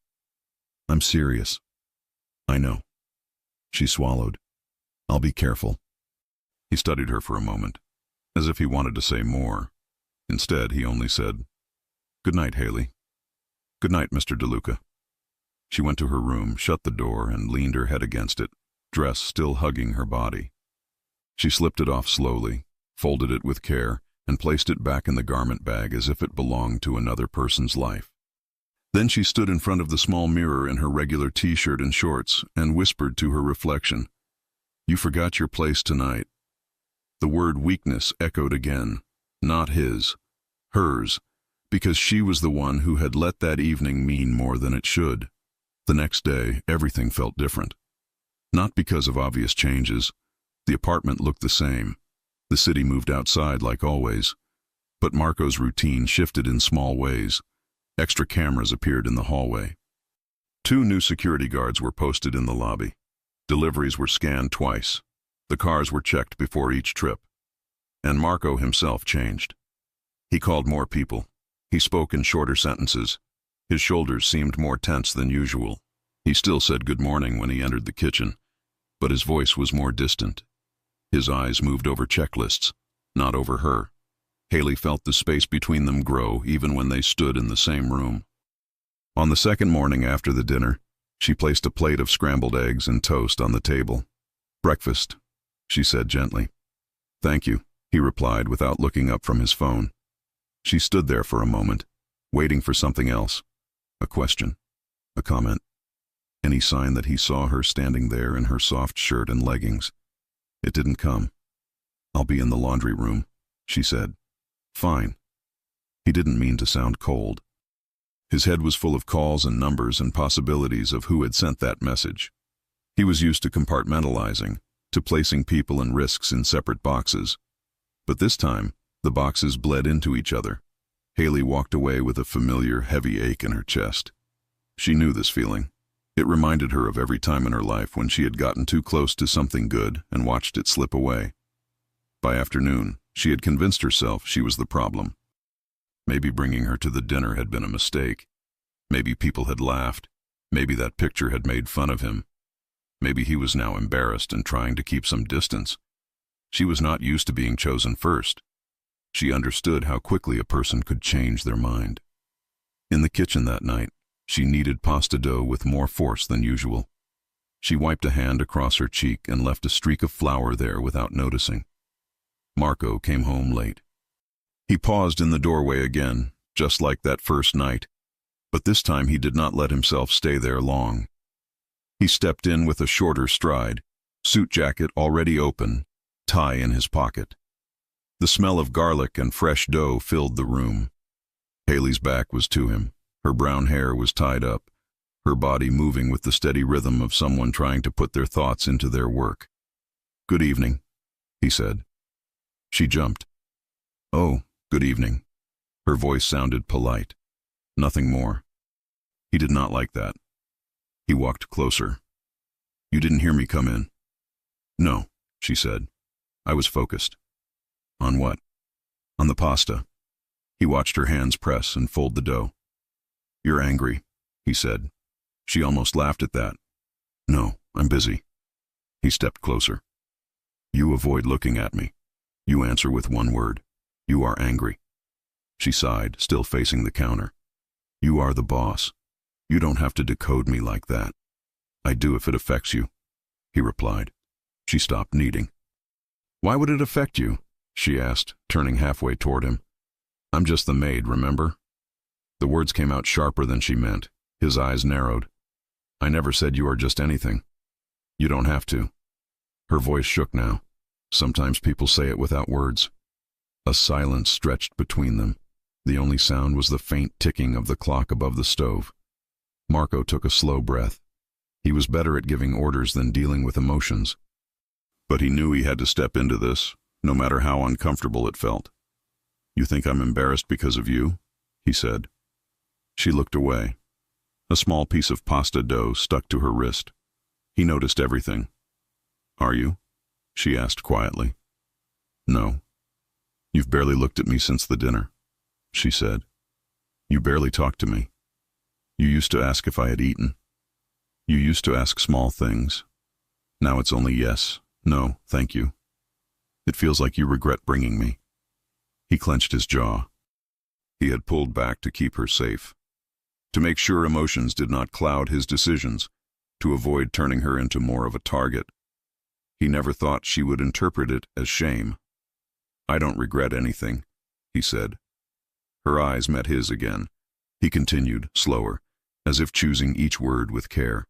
I'm serious." "I know." She swallowed. "I'll be careful." He studied her for a moment, as if he wanted to say more. Instead, he only said, "Good night, Haley." "Good night, Mr. DeLuca." She went to her room, shut the door, and leaned her head against it, dress still hugging her body. She slipped it off slowly, folded it with care, and placed it back in the garment bag as if it belonged to another person's life. Then she stood in front of the small mirror in her regular t-shirt and shorts and whispered to her reflection, "You forgot your place tonight." The word weakness echoed again, not his, hers, because she was the one who had let that evening mean more than it should. The next day, everything felt different. Not because of obvious changes. The apartment looked the same. The city moved outside like always. But Marco's routine shifted in small ways. Extra cameras appeared in the hallway. 2 new security guards were posted in the lobby. Deliveries were scanned twice. The cars were checked before each trip. And Marco himself changed. He called more people. He spoke in shorter sentences. His shoulders seemed more tense than usual. He still said good morning when he entered the kitchen, but his voice was more distant. His eyes moved over checklists, not over her. Haley felt the space between them grow even when they stood in the same room. On the second morning after the dinner, she placed a plate of scrambled eggs and toast on the table. "Breakfast," she said gently. "Thank you," he replied without looking up from his phone. She stood there for a moment, waiting for something else. A question, a comment, any sign that he saw her standing there in her soft shirt and leggings. It didn't come. "I'll be in the laundry room," she said. "Fine." He didn't mean to sound cold. His head was full of calls and numbers and possibilities of who had sent that message. He was used to compartmentalizing, to placing people and risks in separate boxes. But this time, the boxes bled into each other. Haley walked away with a familiar, heavy ache in her chest. She knew this feeling. It reminded her of every time in her life when she had gotten too close to something good and watched it slip away. By afternoon, she had convinced herself she was the problem. Maybe bringing her to the dinner had been a mistake. Maybe people had laughed. Maybe that picture had made fun of him. Maybe he was now embarrassed and trying to keep some distance. She was not used to being chosen first. She understood how quickly a person could change their mind. In the kitchen that night, she kneaded pasta dough with more force than usual. She wiped a hand across her cheek and left a streak of flour there without noticing. Marco came home late. He paused in the doorway again, just like that first night, but this time he did not let himself stay there long. He stepped in with a shorter stride, suit jacket already open, tie in his pocket. The smell of garlic and fresh dough filled the room. Haley's back was to him. Her brown hair was tied up, her body moving with the steady rhythm of someone trying to put their thoughts into their work. "Good evening," he said. She jumped. "Oh, good evening." Her voice sounded polite. Nothing more. He did not like that. He walked closer. "You didn't hear me come in?" "No," she said. "I was focused." "On what?" "On the pasta." He watched her hands press and fold the dough. "You're angry," he said. She almost laughed at that. "No, I'm busy." He stepped closer. "You avoid looking at me. You answer with one word. You are angry." She sighed, still facing the counter. "You are the boss. You don't have to decode me like that." "I do if it affects you," he replied. She stopped kneading. "Why would it affect you?" she asked, turning halfway toward him. "I'm just the maid, remember?" The words came out sharper than she meant. His eyes narrowed. I never said you are just anything. You don't have to. Her voice shook now. Sometimes people say it without words. A silence stretched between them. The only sound was the faint ticking of the clock above the stove. Marco took a slow breath. He was better at giving orders than dealing with emotions. But he knew he had to step into this, no matter how uncomfortable it felt. You think I'm embarrassed because of you? He said. She looked away. A small piece of pasta dough stuck to her wrist. He noticed everything. Are you? She asked quietly. No. You've barely looked at me since the dinner, she said. You barely talked to me. You used to ask if I had eaten. You used to ask small things. Now it's only yes, no, thank you. It feels like you regret bringing me. He clenched his jaw. He had pulled back to keep her safe, to make sure emotions did not cloud his decisions, to avoid turning her into more of a target. He never thought she would interpret it as shame. I don't regret anything, he said. Her eyes met his again. He continued, slower, as if choosing each word with care.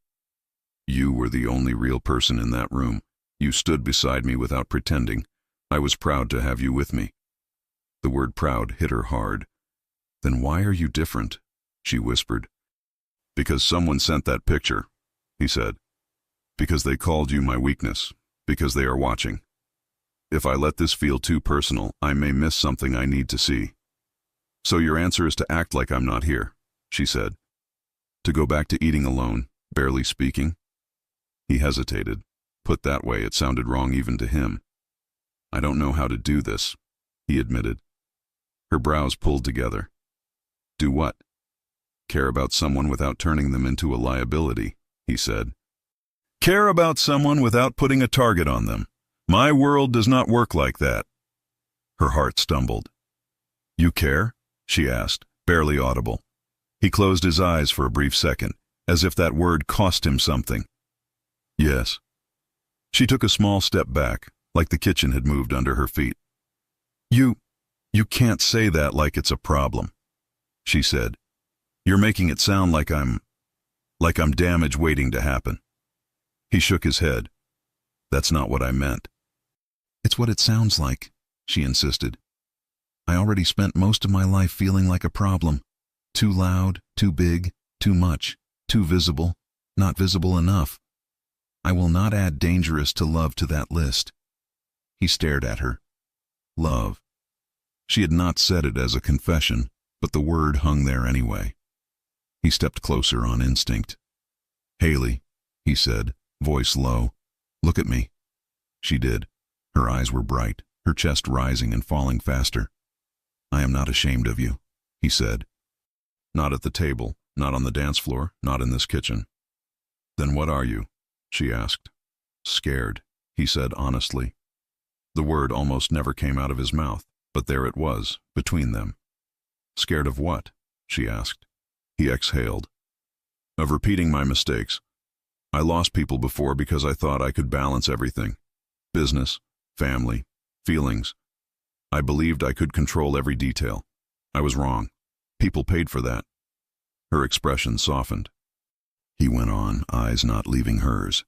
You were the only real person in that room. You stood beside me without pretending. I was proud to have you with me. The word proud hit her hard. Then why are you different? She whispered. Because someone sent that picture, he said. Because they called you my weakness. Because they are watching. If I let this feel too personal, I may miss something I need to see. So your answer is to act like I'm not here, she said. To go back to eating alone, barely speaking? He hesitated. Put that way, it sounded wrong even to him. I don't know how to do this, he admitted. Her brows pulled together. Do what? Care about someone without turning them into a liability, he said. Care about someone without putting a target on them. My world does not work like that. Her heart stumbled. You care? She asked, barely audible. He closed his eyes for a brief second, as if that word cost him something. Yes. She took a small step back, like the kitchen had moved under her feet. You can't say that like it's a problem, she said. You're making it sound like I'm damage waiting to happen. He shook his head. That's not what I meant. It's what it sounds like, she insisted. I already spent most of my life feeling like a problem. Too loud, too big, too much, too visible, not visible enough. I will not add dangerous to love to that list. He stared at her. Love. She had not said it as a confession, but the word hung there anyway. He stepped closer on instinct. Haley, he said, voice low. Look at me. She did. Her eyes were bright, her chest rising and falling faster. I am not ashamed of you, he said. Not at the table, not on the dance floor, not in this kitchen. Then what are you? She asked. Scared, he said honestly. The word almost never came out of his mouth, but there it was, between them. Scared of what? She asked. He exhaled. Of repeating my mistakes. I lost people before because I thought I could balance everything. Business, family, feelings. I believed I could control every detail. I was wrong. People paid for that. Her expression softened. He went on, eyes not leaving hers.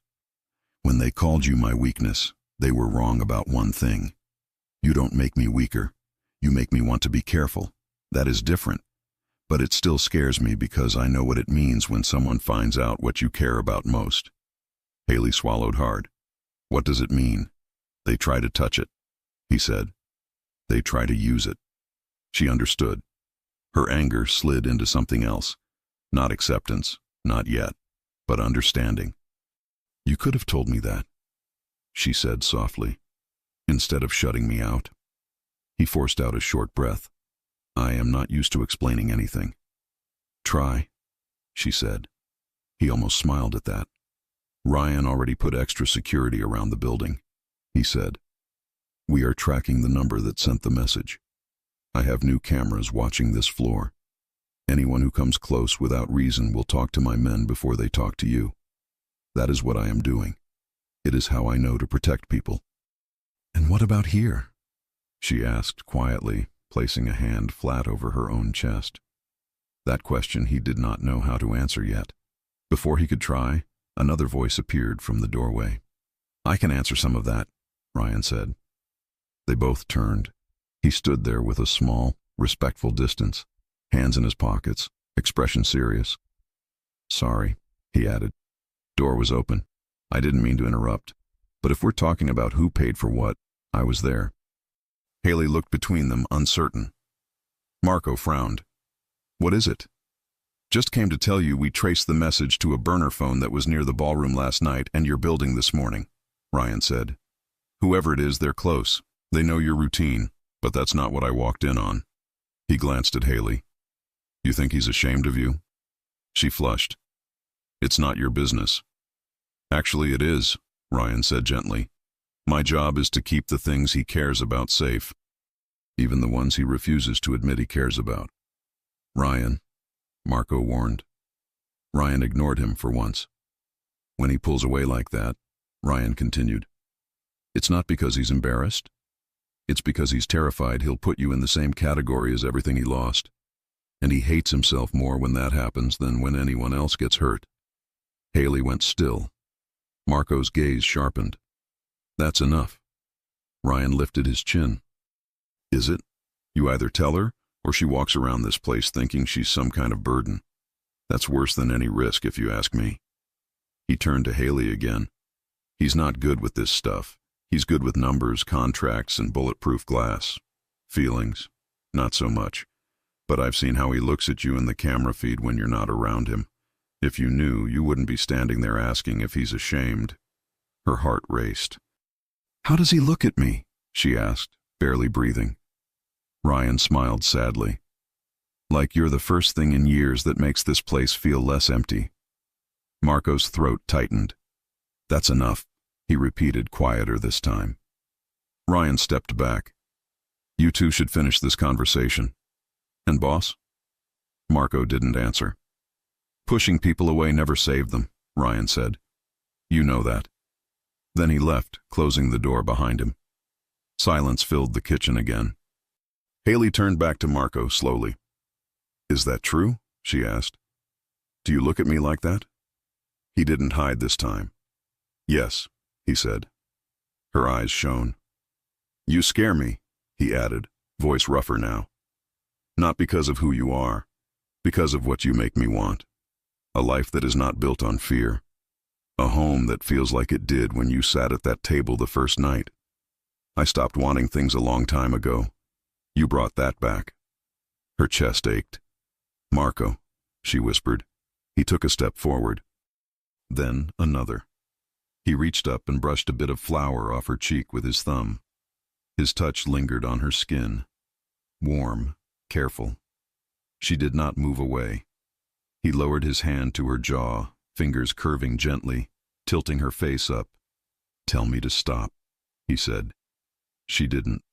When they called you my weakness, they were wrong about one thing. You don't make me weaker. You make me want to be careful. That is different. But it still scares me because I know what it means when someone finds out what you care about most. Haley swallowed hard. What does it mean? They try to touch it, he said. They try to use it. She understood. Her anger slid into something else. Not acceptance, not yet, but understanding. You could have told me that, she said softly, instead of shutting me out. He forced out a short breath. I am not used to explaining anything. Try, she said. He almost smiled at that. Ryan already put extra security around the building, he said. We are tracking the number that sent the message. I have new cameras watching this floor. Anyone who comes close without reason will talk to my men before they talk to you. That is what I am doing. It is how I know to protect people. And what about here? She asked quietly, placing a hand flat over her own chest. That question he did not know how to answer yet. Before he could try, another voice appeared from the doorway. "I can answer some of that," Ryan said. They both turned. He stood there with a small, respectful distance, hands in his pockets, expression serious. "Sorry," he added. Door was open. "I didn't mean to interrupt, but if we're talking about who paid for what, I was there." Haley looked between them, uncertain. Marco frowned. "What is it?" "Just came to tell you we traced the message to a burner phone that was near the ballroom last night and your building this morning," Ryan said. "Whoever it is, they're close. They know your routine, but that's not what I walked in on." He glanced at Haley. "You think he's ashamed of you?" She flushed. "It's not your business." "Actually, it is," Ryan said gently. "My job is to keep the things he cares about safe, even the ones he refuses to admit he cares about." "Ryan," Marco warned. Ryan ignored him for once. "When he pulls away like that," Ryan continued, "it's not because he's embarrassed. It's because he's terrified he'll put you in the same category as everything he lost. And he hates himself more when that happens than when anyone else gets hurt." Haley went still. Marco's gaze sharpened. "That's enough." Ryan lifted his chin. "Is it? You either tell her, or she walks around this place thinking she's some kind of burden. That's worse than any risk, if you ask me." He turned to Haley again. "He's not good with this stuff. He's good with numbers, contracts, and bulletproof glass. Feelings, not so much. But I've seen how he looks at you in the camera feed when you're not around him. If you knew, you wouldn't be standing there asking if he's ashamed." Her heart raced. "How does he look at me?" she asked, barely breathing. Ryan smiled sadly. "Like you're the first thing in years that makes this place feel less empty." Marco's throat tightened. "That's enough," he repeated, quieter this time. Ryan stepped back. "You two should finish this conversation." "And boss?" Marco didn't answer. "Pushing people away never saved them," Ryan said. "You know that." Then he left, closing the door behind him. Silence filled the kitchen again. Haley turned back to Marco slowly. "Is that true?" she asked. "Do you look at me like that?" He didn't hide this time. "Yes," he said. Her eyes shone. "You scare me," he added, voice rougher now. "Not because of who you are, because of what you make me want. A life that is not built on fear. A home that feels like it did when you sat at that table the first night. I stopped wanting things a long time ago. You brought that back." Her chest ached. "Marco," she whispered. He took a step forward. Then another. He reached up and brushed a bit of flour off her cheek with his thumb. His touch lingered on her skin. Warm, careful. She did not move away. He lowered his hand to her jaw, fingers curving gently, tilting her face up. "Tell me to stop," he said. She didn't.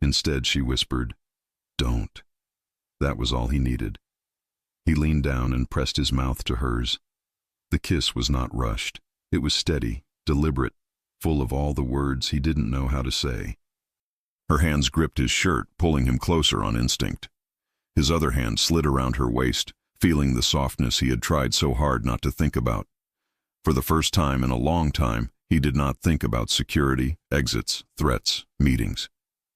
Instead, she whispered, "Don't." That was all he needed. He leaned down and pressed his mouth to hers. The kiss was not rushed. It was steady, deliberate, full of all the words he didn't know how to say. Her hands gripped his shirt, pulling him closer on instinct. His other hand slid around her waist, feeling the softness he had tried so hard not to think about. For the first time in a long time, he did not think about security, exits, threats, meetings.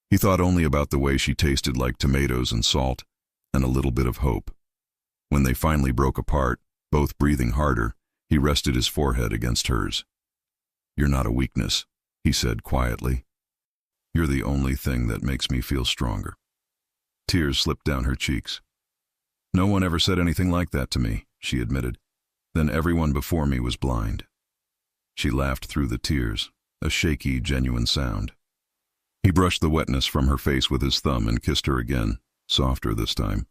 He thought only about the way she tasted like tomatoes and salt, and a little bit of hope. When they finally broke apart, both breathing harder, he rested his forehead against hers. "You're not a weakness," he said quietly. "You're the only thing that makes me feel stronger." Tears slipped down her cheeks. "No one ever said anything like that to me," she admitted. "Then everyone before me was blind." She laughed through the tears, a shaky, genuine sound. He brushed the wetness from her face with his thumb and kissed her again, softer this time.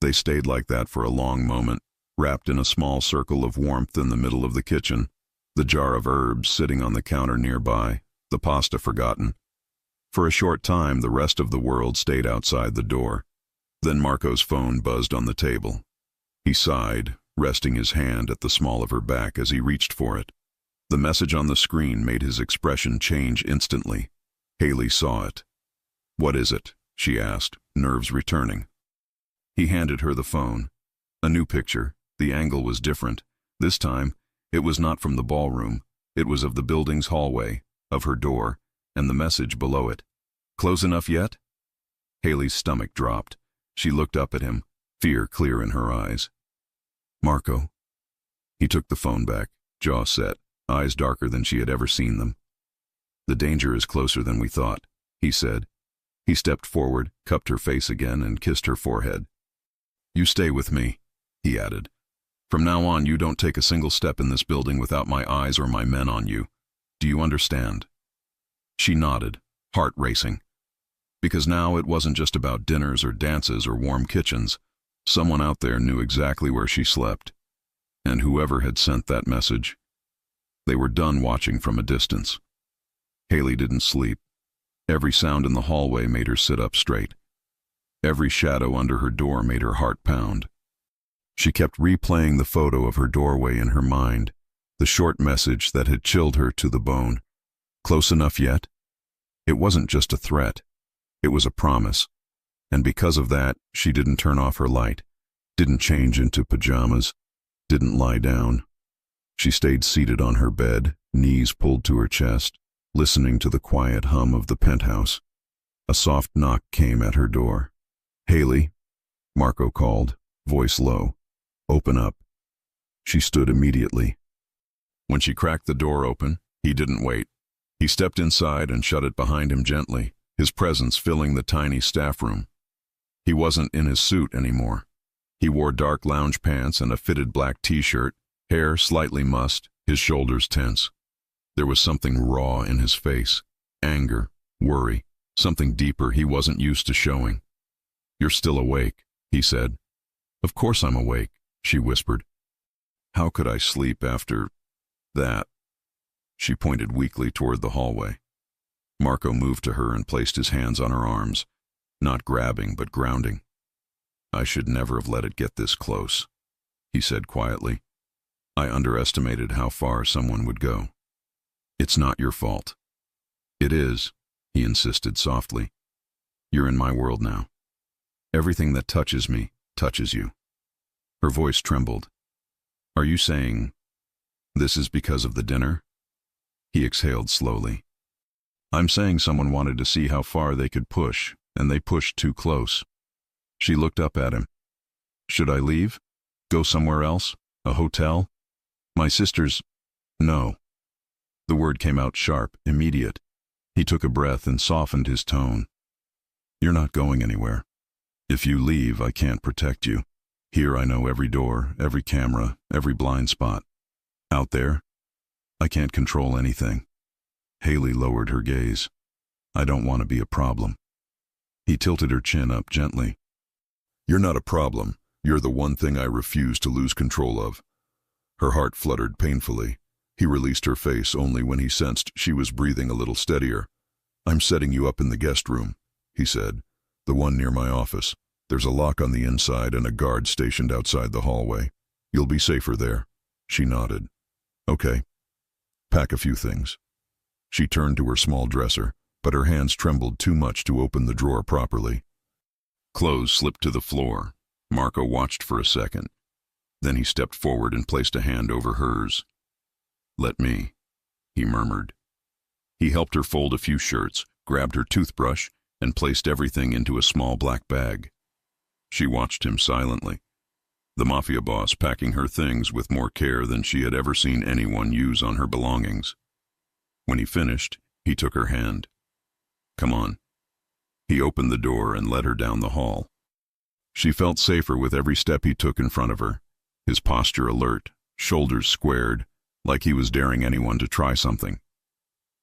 They stayed like that for a long moment, wrapped in a small circle of warmth in the middle of the kitchen, the jar of herbs sitting on the counter nearby, the pasta forgotten. For a short time, the rest of the world stayed outside the door. Then Marco's phone buzzed on the table. He sighed, resting his hand at the small of her back as he reached for it. The message on the screen made his expression change instantly. Haley saw it. "What is it?" she asked, nerves returning. He handed her the phone. A new picture. The angle was different, This time, it was not from the ballroom. It was of the building's hallway, of her door, and the message below it. Close enough yet? Haley's stomach dropped. She looked up at him, fear clear in her eyes. Marco. He took the phone back, jaw set, eyes darker than she had ever seen them. The danger is closer than we thought, he said. He stepped forward, cupped her face again, and kissed her forehead. You stay with me, he added. From now on, you don't take a single step in this building without my eyes or my men on you. Do you understand? She nodded, heart racing. Because now it wasn't just about dinners or dances or warm kitchens. Someone out there knew exactly where she slept. And whoever had sent that message. They were done watching from a distance. Haley didn't sleep. Every sound in the hallway made her sit up straight. Every shadow under her door made her heart pound. She kept replaying the photo of her doorway in her mind, the short message that had chilled her to the bone. Close enough yet? It wasn't just a threat. It was a promise. And because of that, she didn't turn off her light, didn't change into pajamas, didn't lie down. She stayed seated on her bed, knees pulled to her chest, listening to the quiet hum of the penthouse. A soft knock came at her door. Haley, Marco called, voice low. Open up. She stood immediately. When she cracked the door open, he didn't wait. He stepped inside and shut it behind him gently, his presence filling the tiny staff room. He wasn't in his suit anymore. He wore dark lounge pants and a fitted black t-shirt, hair slightly mussed, his shoulders tense. There was something raw in his face, anger, worry, something deeper he wasn't used to showing. You're still awake, he said. Of course I'm awake, she whispered. How could I sleep after that? She pointed weakly toward the hallway. Marco moved to her and placed his hands on her arms, not grabbing but grounding. I should never have let it get this close, he said quietly. I underestimated how far someone would go. It's not your fault. It is, he insisted softly. You're in my world now. Everything that touches me touches you. Her voice trembled. Are you saying this is because of the dinner? He exhaled slowly. I'm saying someone wanted to see how far they could push, and they pushed too close. She looked up at him. Should I leave? Go somewhere else? A hotel? My sister's... No. The word came out sharp, immediate. He took a breath and softened his tone. You're not going anywhere. If you leave, I can't protect you. Here I know every door, every camera, every blind spot. Out there, I can't control anything. Haley lowered her gaze. I don't want to be a problem. He tilted her chin up gently. You're not a problem. You're the one thing I refuse to lose control of. Her heart fluttered painfully. He released her face only when he sensed she was breathing a little steadier. I'm setting you up in the guest room, he said, the one near my office. There's a lock on the inside and a guard stationed outside the hallway. You'll be safer there. She nodded. Okay. Pack a few things. She turned to her small dresser, but her hands trembled too much to open the drawer properly. Clothes slipped to the floor. Marco watched for a second. Then he stepped forward and placed a hand over hers. Let me, he murmured. He helped her fold a few shirts, grabbed her toothbrush, and placed everything into a small black bag. She watched him silently, the Mafia boss packing her things with more care than she had ever seen anyone use on her belongings. When he finished, he took her hand. Come on. He opened the door and led her down the hall. She felt safer with every step he took in front of her, his posture alert, shoulders squared, like he was daring anyone to try something.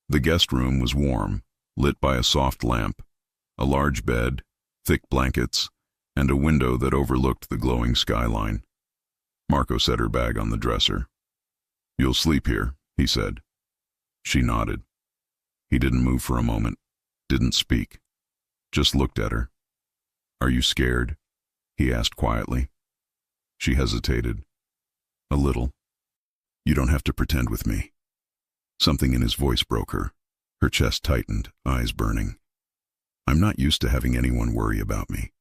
The guest room was warm, lit by a soft lamp, a large bed, thick blankets, and a window that overlooked the glowing skyline. Marco set her bag on the dresser. You'll sleep here, he said. She nodded. He didn't move for a moment, didn't speak, just looked at her. Are you scared? He asked quietly. She hesitated. A little. You don't have to pretend with me. Something in his voice broke her. Her chest tightened, eyes burning. I'm not used to having anyone worry about me.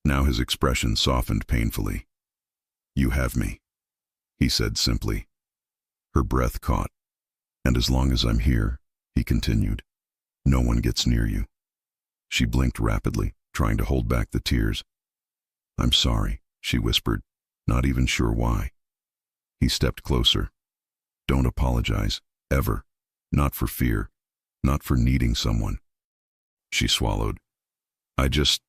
Now his expression softened painfully. You have me. he said simply. Her breath caught. And as long as I'm here, he continued, no one gets near you. She blinked rapidly, trying to hold back the tears. I'm sorry, she whispered, not even sure why. He stepped closer. Don't apologize, ever. Not for fear, not for needing someone. She swallowed. I just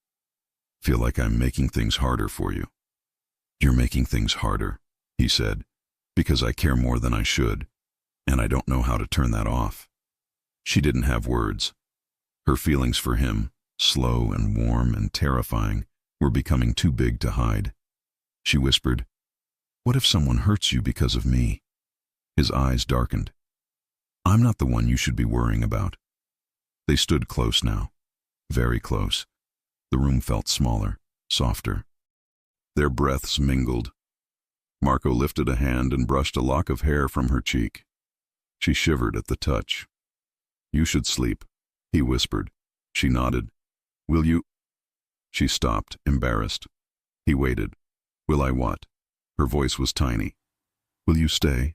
feel like I'm making things harder for you. You're making things harder, he said, because I care more than I should, and I don't know how to turn that off. She didn't have words. Her feelings for him, slow and warm and terrifying, were becoming too big to hide. She whispered, what if someone hurts you because of me? His eyes darkened. I'm not the one you should be worrying about. They stood close now, very close. The room felt smaller, softer. Their breaths mingled. Marco lifted a hand and brushed a lock of hair from her cheek. She shivered at the touch. You should sleep, he whispered. She nodded. Will you? She stopped, embarrassed. He waited. Will I what? Her voice was tiny. Will you stay?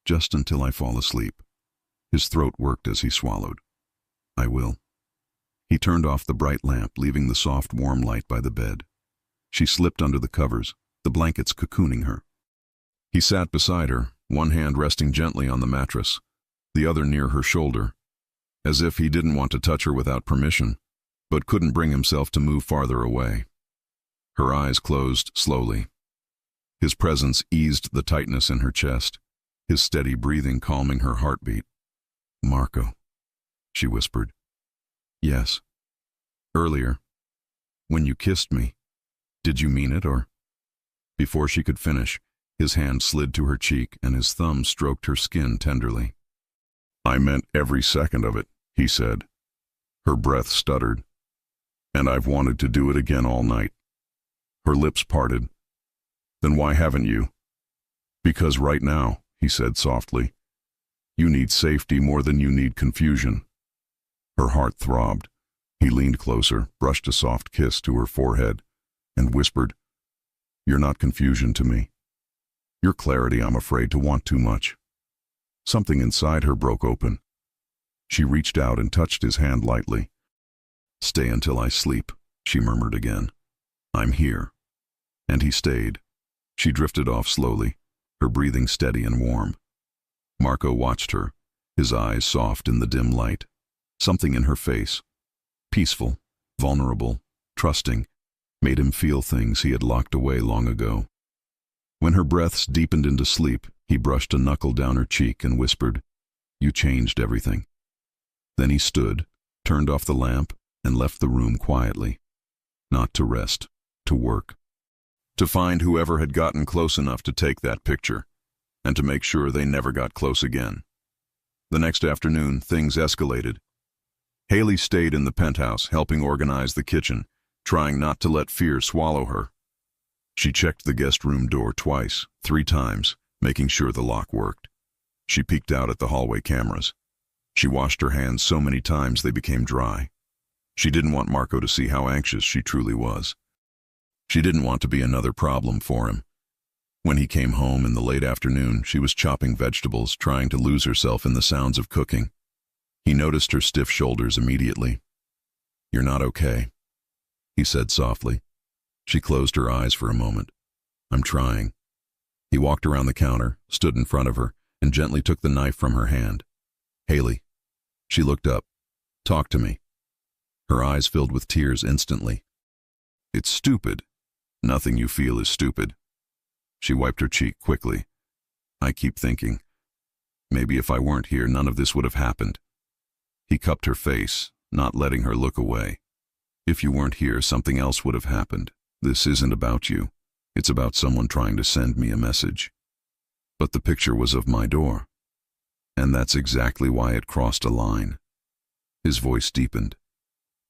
Just until I fall asleep. His throat worked as he swallowed. I will. He turned off the bright lamp, leaving the soft, warm light by the bed. She slipped under the covers, the blankets cocooning her. He sat beside her, one hand resting gently on the mattress, the other near her shoulder, as if he didn't want to touch her without permission, but couldn't bring himself to move farther away. Her eyes closed slowly. His presence eased the tightness in her chest, his steady breathing calming her heartbeat. Marco, she whispered. Yes. Earlier, when you kissed me, did you mean it or? Before she could finish, his hand slid to her cheek and his thumb stroked her skin tenderly. I meant every second of it, he said. Her breath stuttered. And I've wanted to do it again all night. Her lips parted. Then why haven't you? Because right now, he said softly, you need safety more than you need confusion. Her heart throbbed. He leaned closer, brushed a soft kiss to her forehead, and whispered, You're not confusion to me. You're clarity I'm afraid to want too much. Something inside her broke open. She reached out and touched his hand lightly. Stay until I sleep, she murmured again. I'm here. And he stayed. She drifted off slowly, her breathing steady and warm. Marco watched her, his eyes soft in the dim light. Something in her face, peaceful, vulnerable, trusting, made him feel things he had locked away long ago. When her breaths deepened into sleep, he brushed a knuckle down her cheek and whispered, You changed everything. Then he stood, turned off the lamp, and left the room quietly. Not to rest, to work. To find whoever had gotten close enough to take that picture, and to make sure they never got close again. The next afternoon, things escalated. Haley stayed in the penthouse, helping organize the kitchen, trying not to let fear swallow her. She checked the guest room door twice, 3 times, making sure the lock worked. She peeked out at the hallway cameras. She washed her hands so many times they became dry. She didn't want Marco to see how anxious she truly was. She didn't want to be another problem for him. When he came home in the late afternoon, she was chopping vegetables, trying to lose herself in the sounds of cooking. He noticed her stiff shoulders immediately. You're not okay, he said softly. She closed her eyes for a moment. I'm trying. He walked around the counter, stood in front of her, and gently took the knife from her hand. Haley. She looked up. Talk to me. Her eyes filled with tears instantly. It's stupid. Nothing you feel is stupid. She wiped her cheek quickly. I keep thinking, maybe if I weren't here, none of this would have happened. He cupped her face, not letting her look away. If you weren't here, something else would have happened. This isn't about you. It's about someone trying to send me a message. But the picture was of my door. And that's exactly why it crossed a line. His voice deepened.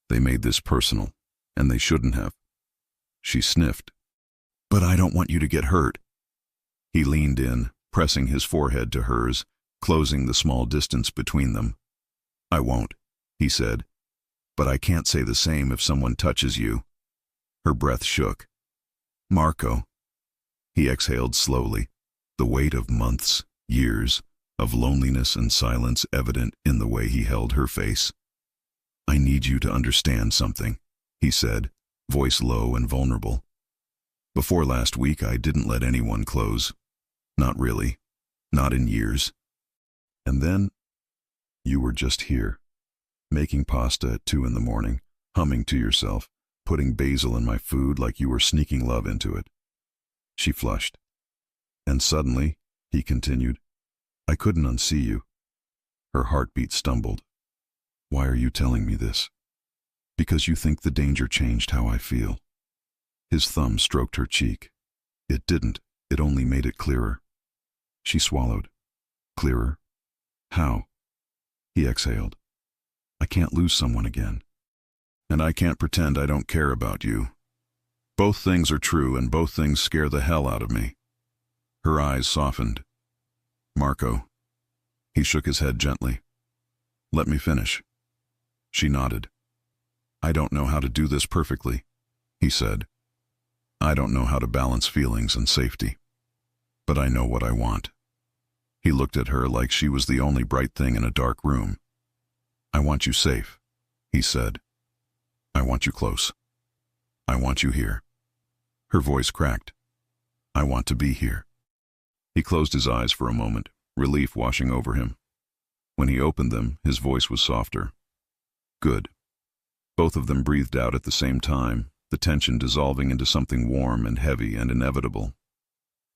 They made this personal, and they shouldn't have. She sniffed. But I don't want you to get hurt. He leaned in, pressing his forehead to hers, closing the small distance between them. I won't, he said. But I can't say the same if someone touches you. Her breath shook. Marco. He exhaled slowly. the weight of months, years, of loneliness and silence evident in the way he held her face. "I need you to understand something," he said, voice low and vulnerable. "Before last week I didn't let anyone close. Not really. Not in years. And then, you were just here, making pasta at 2 in the morning, humming to yourself, putting basil in my food like you were sneaking love into it." She flushed. "And suddenly," he continued, "I couldn't unsee you." Her heartbeat stumbled. "Why are you telling me this?" "Because you think the danger changed how I feel." His thumb stroked her cheek. "It didn't. It only made it clearer." She swallowed. "Clearer? How?" He exhaled. "I can't lose someone again. And I can't pretend I don't care about you. Both things are true, and both things scare the hell out of me." Her eyes softened. "Marco." He shook his head gently. "Let me finish." She nodded. "I don't know how to do this perfectly," he said. "I don't know how to balance feelings and safety. But I know what I want." He looked at her like she was the only bright thing in a dark room. "I want you safe," he said. "I want you close. I want you here." Her voice cracked. "I want to be here." He closed his eyes for a moment, relief washing over him. When he opened them, his voice was softer. "Good." Both of them breathed out at the same time, the tension dissolving into something warm and heavy and inevitable.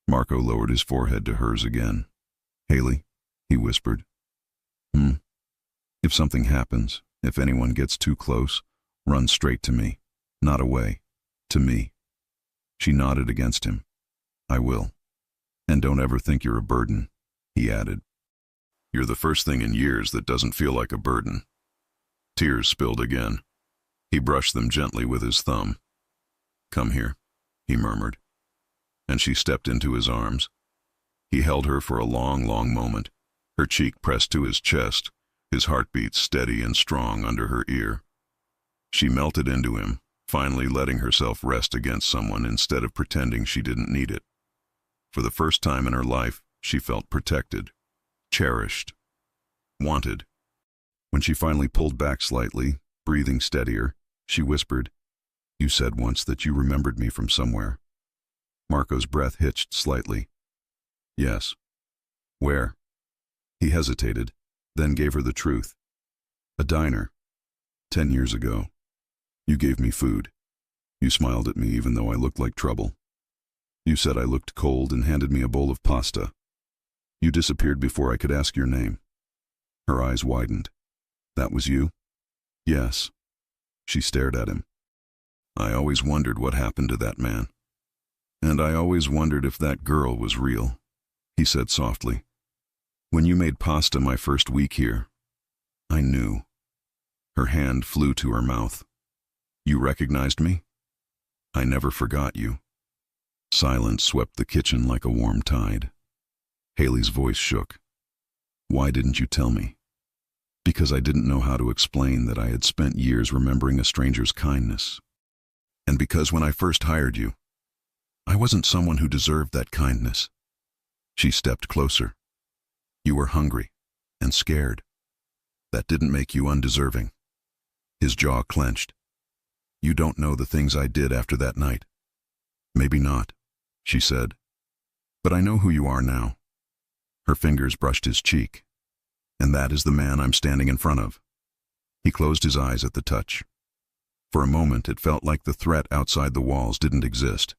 Marco lowered his forehead to hers again. "Haley," he whispered. If something happens, if anyone gets too close, run straight to me. Not away. To me." She nodded against him. "I will. And don't ever think you're a burden," he added. "You're the first thing in years that doesn't feel like a burden." Tears spilled again. He brushed them gently with his thumb. "Come here," he murmured. And she stepped into his arms. He held her for a long, long moment, her cheek pressed to his chest, his heartbeat steady and strong under her ear. She melted into him, finally letting herself rest against someone instead of pretending she didn't need it. For the first time in her life, she felt protected, cherished, wanted. When she finally pulled back slightly, breathing steadier, she whispered, "You said once that you remembered me from somewhere." Marco's breath hitched slightly. "Yes." "Where?" He hesitated, then gave her the truth. "A diner. 10 years ago. You gave me food. You smiled at me even though I looked like trouble. You said I looked cold and handed me a bowl of pasta. You disappeared before I could ask your name." Her eyes widened. "That was you?" "Yes." She stared at him. "I always wondered what happened to that man. And I always wondered if that girl was real," he said softly. "When you made pasta my first week here, I knew." Her hand flew to her mouth. "You recognized me? I never forgot you." Silence swept the kitchen like a warm tide. Haley's voice shook. "Why didn't you tell me?" "Because I didn't know how to explain that I had spent years remembering a stranger's kindness. And because when I first hired you, I wasn't someone who deserved that kindness." She stepped closer. "You were hungry and scared. That didn't make you undeserving." His jaw clenched. "You don't know the things I did after that night." "Maybe not," she said. "But I know who you are now." Her fingers brushed his cheek. "And that is the man I'm standing in front of." He closed his eyes at the touch. For a moment it felt like the threat outside the walls didn't exist.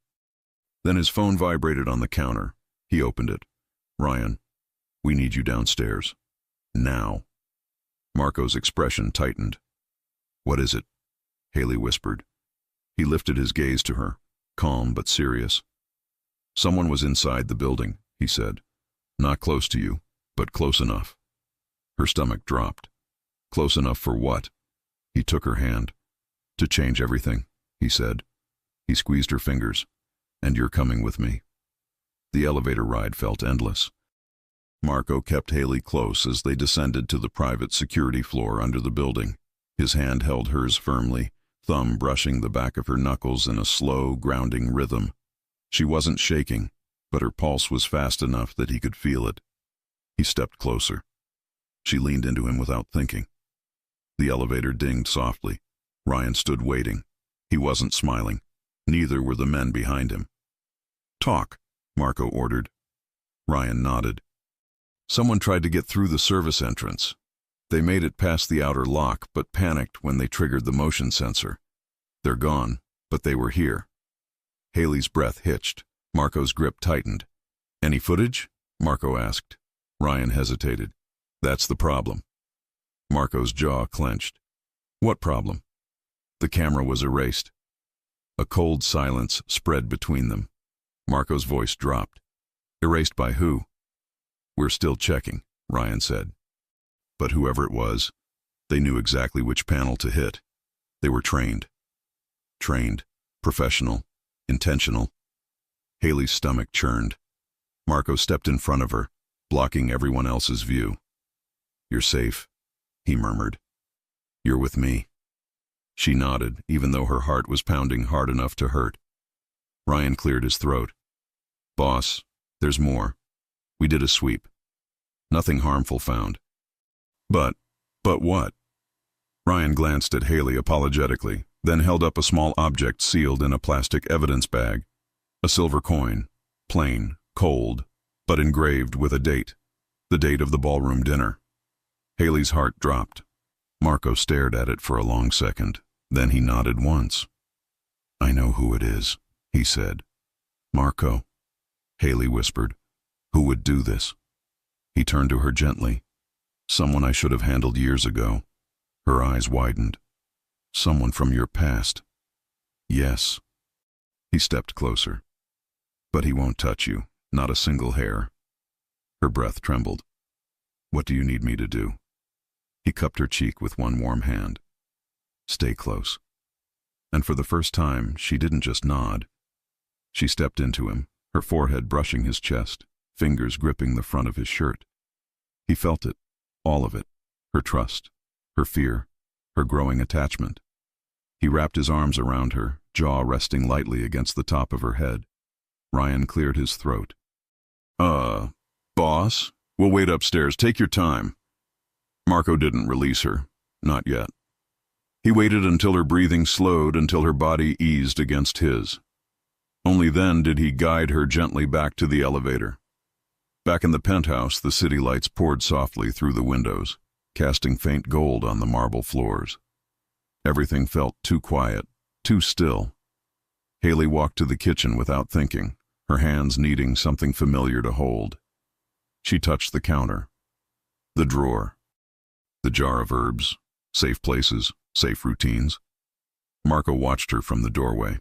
Then his phone vibrated on the counter. He opened it. "Ryan, we need you downstairs. Now." Marco's expression tightened. "What is it?" Haley whispered. He lifted his gaze to her, calm but serious. "Someone was inside the building," he said. "Not close to you, but close enough." Her stomach dropped. "Close enough for what?" He took her hand. "To change everything," he said. He squeezed her fingers. "And you're coming with me." The elevator ride felt endless. Marco kept Haley close as they descended to the private security floor under the building. His hand held hers firmly, thumb brushing the back of her knuckles in a slow, grounding rhythm. She wasn't shaking, but her pulse was fast enough that he could feel it. He stepped closer. She leaned into him without thinking. The elevator dinged softly. Ryan stood waiting. He wasn't smiling. Neither were the men behind him. "Talk," Marco ordered. Ryan nodded. "Someone tried to get through the service entrance. They made it past the outer lock, but panicked when they triggered the motion sensor. They're gone, but they were here." Haley's breath hitched. Marco's grip tightened. "Any footage?" Marco asked. Ryan hesitated. "That's the problem." Marco's jaw clenched. "What problem?" The camera was erased. A cold silence spread between them. Marco's voice dropped. "Erased by who?" "We're still checking," Ryan said. But whoever it was, they knew exactly which panel to hit. They were trained. Trained, professional, intentional. Haley's stomach churned. Marco stepped in front of her, blocking everyone else's view. "You're safe," he murmured. "You're with me." She nodded, even though her heart was pounding hard enough to hurt. Ryan cleared his throat. "Boss, there's more. We did a sweep. Nothing harmful found." But what?" Ryan glanced at Haley apologetically, then held up a small object sealed in a plastic evidence bag. A silver coin, plain, cold, but engraved with a date. The date of the ballroom dinner. Haley's heart dropped. Marco stared at it for a long second. Then he nodded once. "I know who it is," he said. "Marco," Haley whispered. "Who would do this?" He turned to her gently. "Someone I should have handled years ago." Her eyes widened. "Someone from your past." "Yes." He stepped closer. "But he won't touch you, not a single hair." Her breath trembled. "What do you need me to do?" He cupped her cheek with one warm hand. "Stay close." And for the first time, she didn't just nod. She stepped into him, her forehead brushing his chest, fingers gripping the front of his shirt. He felt it, all of it, her trust, her fear, her growing attachment. He wrapped his arms around her, jaw resting lightly against the top of her head. Ryan cleared his throat. Boss? We'll wait upstairs. Take your time." Marco didn't release her. Not yet. He waited until her breathing slowed, until her body eased against his. Only then did he guide her gently back to the elevator. Back in the penthouse, the city lights poured softly through the windows, casting faint gold on the marble floors. Everything felt too quiet, too still. Haley walked to the kitchen without thinking, her hands needing something familiar to hold. She touched the counter, the drawer, the jar of herbs, safe places, safe routines. Marco watched her from the doorway.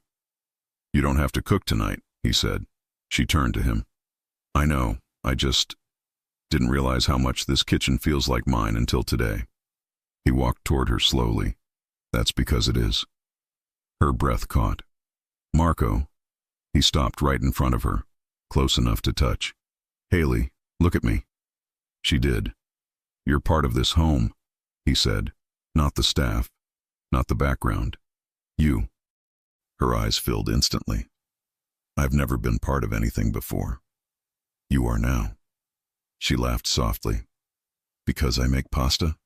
"You don't have to cook tonight," he said. She turned to him. "I know. I just didn't realize how much this kitchen feels like mine until today." He walked toward her slowly. "That's because it is." Her breath caught. "Marco." He stopped right in front of her, close enough to touch. "Haley, look at me." She did. "You're part of this home," he said. "Not the staff, not the background. You." Her eyes filled instantly. "I've never been part of anything before. You are now." She laughed softly. "Because I make pasta?"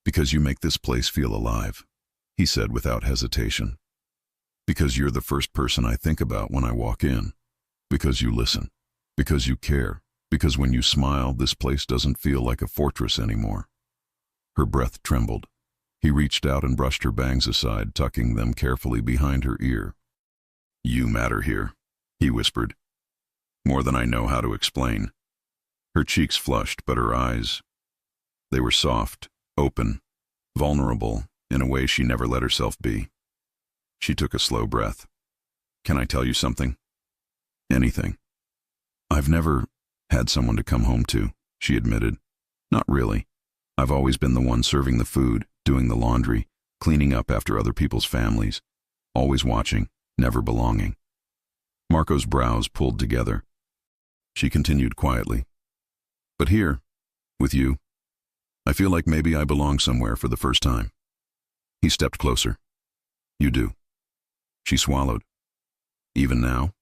"Because you make this place feel alive," he said without hesitation. "Because you're the first person I think about when I walk in. Because you listen. Because you care. Because when you smile, this place doesn't feel like a fortress anymore." Her breath trembled. He reached out and brushed her bangs aside, tucking them carefully behind her ear. "You matter here," he whispered. "More than I know how to explain." Her cheeks flushed, but her eyes, they were soft, open, vulnerable, in a way she never let herself be. She took a slow breath. "Can I tell you something?" "Anything." "I've never had someone to come home to," she admitted. "Not really. I've always been the one serving the food, doing the laundry, cleaning up after other people's families, always watching, never belonging." Marco's brows pulled together. She continued quietly. "But here, with you, I feel like maybe I belong somewhere for the first time." He stepped closer. "You do." She swallowed. "Even now,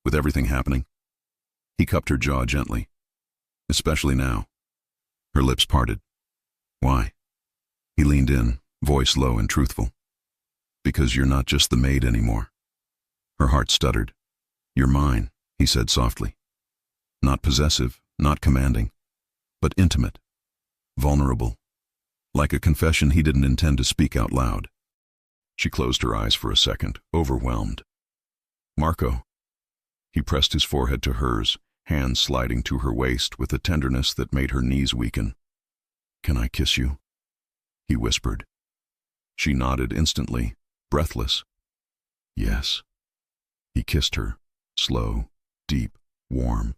with everything happening?" He cupped her jaw gently. Especially now. Her lips parted. Why? He leaned in, voice low and truthful. Because you're not just the maid anymore. Her heart stuttered. You're mine, he said softly. Not possessive, not commanding, but intimate, vulnerable, like a confession he didn't intend to speak out loud. She closed her eyes for a second, overwhelmed. Marco. He pressed his forehead to hers, hands sliding to her waist with a tenderness that made her knees weaken. Can I kiss you? He whispered. She nodded instantly, breathless. Yes. He kissed her, slow, deep, warm.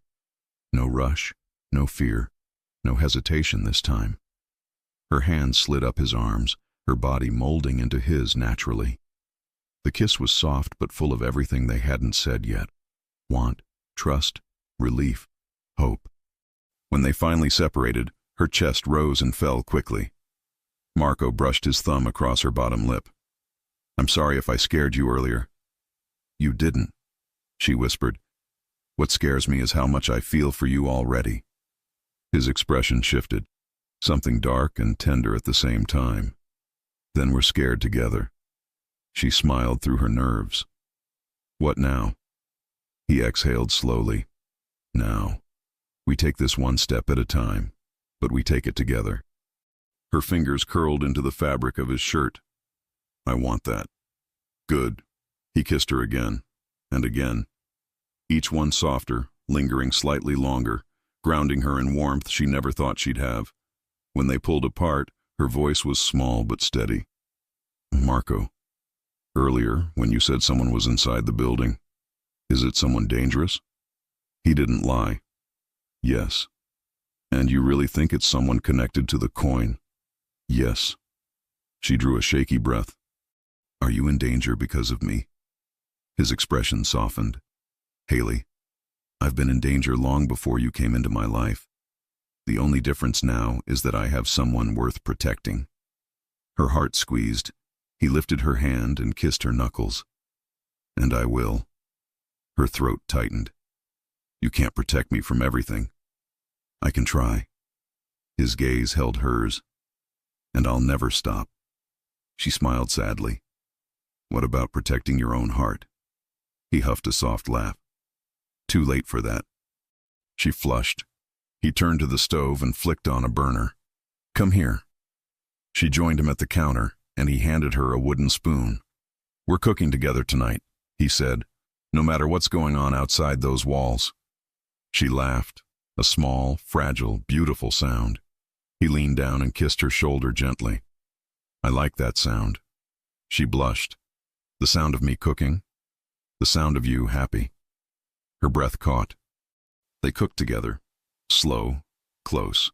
No rush, no fear, no hesitation this time. Her hands slid up his arms, her body molding into his naturally. The kiss was soft but full of everything they hadn't said yet. Want, trust, relief, hope. When they finally separated, her chest rose and fell quickly. Marco brushed his thumb across her bottom lip. I'm sorry if I scared you earlier. You didn't, she whispered. What scares me is how much I feel for you already. His expression shifted, something dark and tender at the same time. Then we're scared together. She smiled through her nerves. What now? He exhaled slowly. Now. We take this one step at a time, but we take it together. Her fingers curled into the fabric of his shirt. I want that. Good. He kissed her again, and again. Each one softer, lingering slightly longer, grounding her in warmth she never thought she'd have. When they pulled apart, her voice was small but steady. Marco, earlier, when you said someone was inside the building, is it someone dangerous? He didn't lie. Yes. And you really think it's someone connected to the coin? Yes. She drew a shaky breath. Are you in danger because of me? His expression softened. Haley, I've been in danger long before you came into my life. The only difference now is that I have someone worth protecting. Her heart squeezed. He lifted her hand and kissed her knuckles. And I will. Her throat tightened. You can't protect me from everything. I can try. His gaze held hers. And I'll never stop. She smiled sadly. What about protecting your own heart? He huffed a soft laugh. Too late for that. She flushed. He turned to the stove and flicked on a burner. Come here. She joined him at the counter, and he handed her a wooden spoon. We're cooking together tonight, he said, no matter what's going on outside those walls. She laughed, a small, fragile, beautiful sound. He leaned down and kissed her shoulder gently. I like that sound. She blushed. The sound of me cooking? The sound of you happy. Her breath caught. They cooked together, slow, close,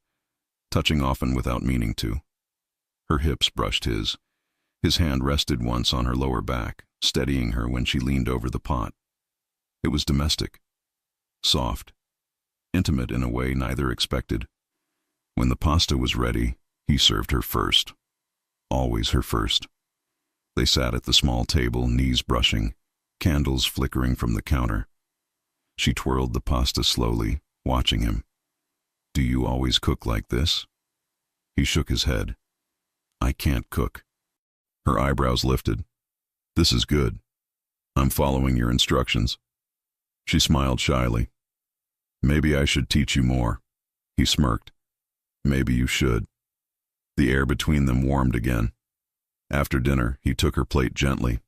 touching often without meaning to. Her hips brushed his. His hand rested once on her lower back, steadying her when she leaned over the pot. It was domestic, soft, intimate in a way neither expected. When the pasta was ready, he served her first. Always her first. They sat at the small table, knees brushing, candles flickering from the counter. She twirled the pasta slowly, watching him. Do you always cook like this? He shook his head. I can't cook. Her eyebrows lifted. This is good. I'm following your instructions. She smiled shyly. Maybe I should teach you more. He smirked. Maybe you should. The air between them warmed again. After dinner, he took her plate gently.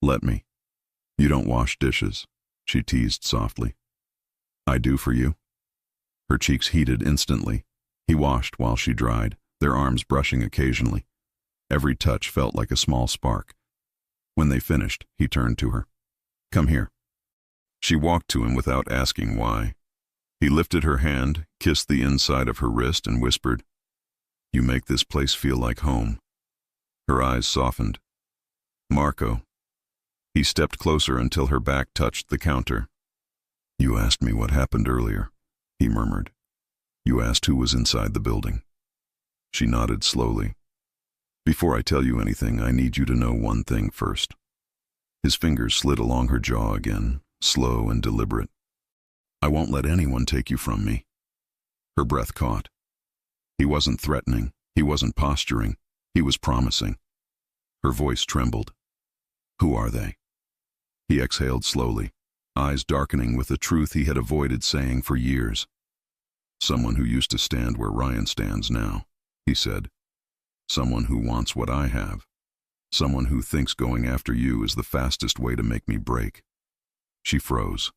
Let me. You don't wash dishes, she teased softly. I do for you. Her cheeks heated instantly. He washed while she dried, their arms brushing occasionally. Every touch felt like a small spark. When they finished, he turned to her. Come here. She walked to him without asking why. He lifted her hand, kissed the inside of her wrist, and whispered, You make this place feel like home. Her eyes softened. Marco. He stepped closer until her back touched the counter. You asked me what happened earlier, he murmured. You asked who was inside the building. She nodded slowly. Before I tell you anything, I need you to know one thing first. His fingers slid along her jaw again, slow and deliberate. I won't let anyone take you from me. Her breath caught. He wasn't threatening. He wasn't posturing. He was promising. Her voice trembled. Who are they? He exhaled slowly, eyes darkening with the truth he had avoided saying for years. Someone who used to stand where Ryan stands now, he said. Someone who wants what I have. Someone who thinks going after you is the fastest way to make me break. She froze.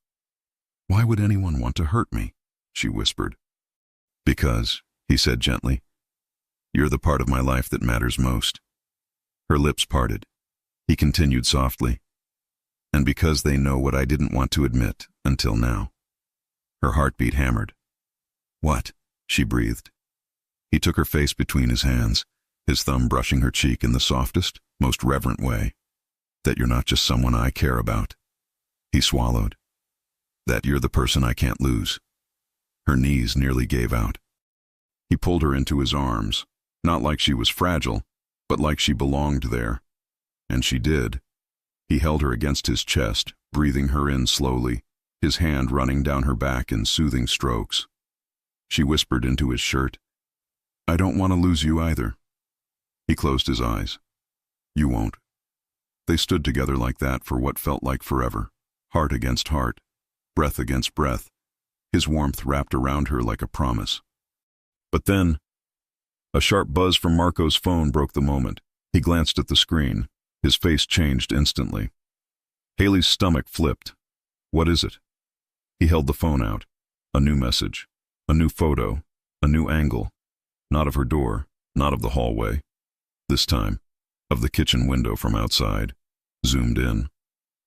Why would anyone want to hurt me? She whispered. Because, he said gently, you're the part of my life that matters most. Her lips parted. He continued softly. And because they know what I didn't want to admit until now. Her heartbeat hammered. What? She breathed. He took her face between his hands, his thumb brushing her cheek in the softest, most reverent way. That you're not just someone I care about. He swallowed. That you're the person I can't lose. Her knees nearly gave out. He pulled her into his arms, not like she was fragile, but like she belonged there. And she did. He held her against his chest, breathing her in slowly, his hand running down her back in soothing strokes. She whispered into his shirt, I don't want to lose you either. He closed his eyes. You won't. They stood together like that for what felt like forever, heart against heart, breath against breath, his warmth wrapped around her like a promise. But then, a sharp buzz from Marco's phone broke the moment. He glanced at the screen. His face changed instantly. Haley's stomach flipped. What is it? He held the phone out. A new message. A new photo. A new angle. Not of her door. Not of the hallway. This time, of the kitchen window from outside. Zoomed in.